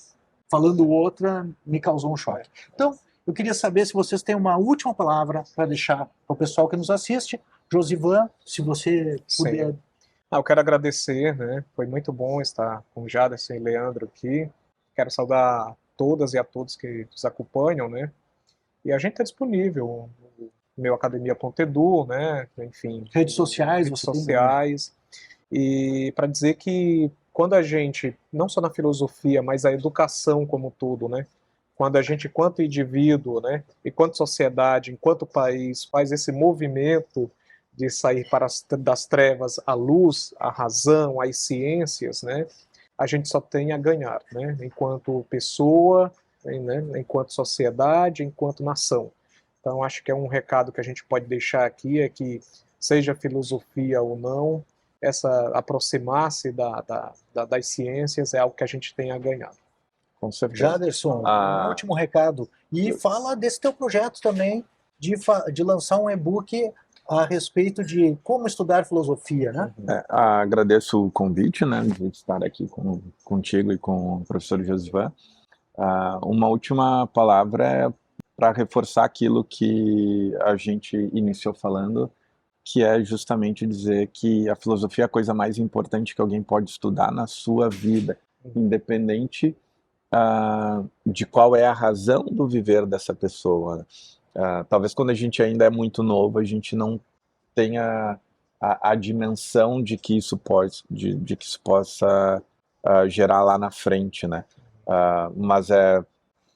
falando outra, me causou um choque. Então, eu queria saber se vocês têm uma última palavra para deixar para o pessoal que nos assiste. Josivan, se você puder... Eu quero agradecer, né? Foi muito bom estar com o Jaderson e Leandro aqui. Quero saudar todas e a todos que nos acompanham, né? E a gente está disponível no meu academia.edu, né? Enfim, redes sociais, e para dizer que quando a gente, não só na filosofia, mas a educação como um todo, né? Quando a gente, enquanto indivíduo, né? Enquanto sociedade, enquanto país, faz esse movimento de sair das trevas à luz, à razão, às ciências, né? A gente só tem a ganhar, né? Enquanto pessoa, né? Enquanto sociedade, enquanto nação. Então, acho que é um recado que a gente pode deixar aqui, é que, seja filosofia ou não, aproximar-se das ciências é algo que a gente tem a ganhar. Com certeza. Jaderson, um último recado. E fala desse teu projeto também, de lançar um e-book a respeito de como estudar filosofia, né? Agradeço o convite, né, de estar aqui contigo e com o professor Josivan. Uma última palavra é para reforçar aquilo que a gente iniciou falando, que é justamente dizer que a filosofia é a coisa mais importante que alguém pode estudar na sua vida, independente de qual é a razão do viver dessa pessoa. Talvez quando a gente ainda é muito novo, a gente não tenha a dimensão de que isso possa gerar lá na frente, né? Mas é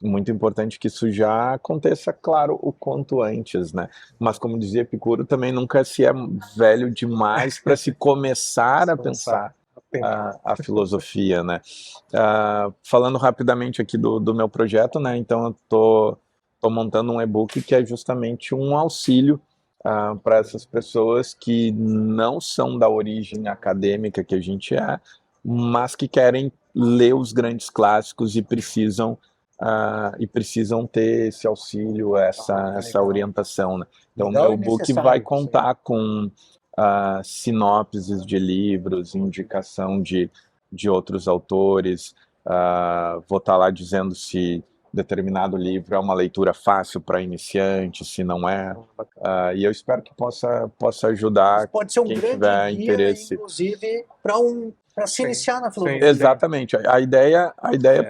muito importante que isso já aconteça, claro, o quanto antes, né? Mas como dizia Epicuro, também nunca se é velho demais para se começar a pensar a filosofia, né? Falando rapidamente aqui do meu projeto, né? Então eu tô montando um e-book que é justamente um auxílio para essas pessoas que não são da origem acadêmica que a gente é, mas que querem ler os grandes clássicos e precisam ter esse auxílio, essa orientação, né? Então, o meu e-book vai contar com sinopses de livros, indicação de outros autores, vou estar lá dizendo se determinado livro é uma leitura fácil para iniciante, se não é, e eu espero que possa ajudar pode ser um quem grande tiver guia, interesse. Inclusive, para se iniciar na filosofia. Exatamente. A ideia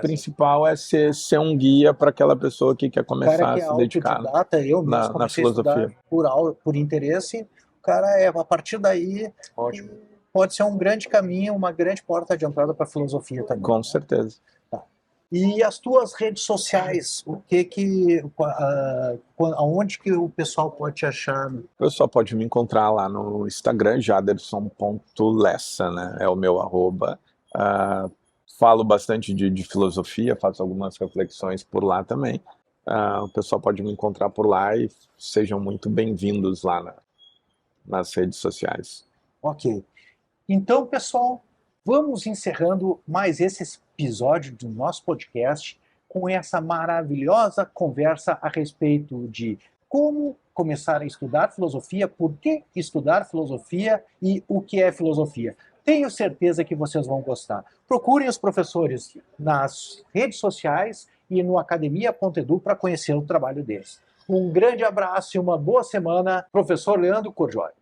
principal é ser um guia para aquela pessoa que quer começar a se dedicar na filosofia. Por interesse, o cara a partir daí pode ser um grande caminho, uma grande porta de entrada para a filosofia também. Com certeza. E as tuas redes sociais, aonde que o pessoal pode te achar? O pessoal pode me encontrar lá no Instagram, jaderson.lessa, né? É o meu @. Falo bastante de filosofia, faço algumas reflexões por lá também. O pessoal pode me encontrar por lá e sejam muito bem-vindos lá nas redes sociais. Ok. Então, pessoal, vamos encerrando mais esse episódio do nosso podcast com essa maravilhosa conversa a respeito de como começar a estudar filosofia, por que estudar filosofia e o que é filosofia. Tenho certeza que vocês vão gostar. Procurem os professores nas redes sociais e no academia.edu para conhecer o trabalho deles. Um grande abraço e uma boa semana, professor Leandro Cordioli.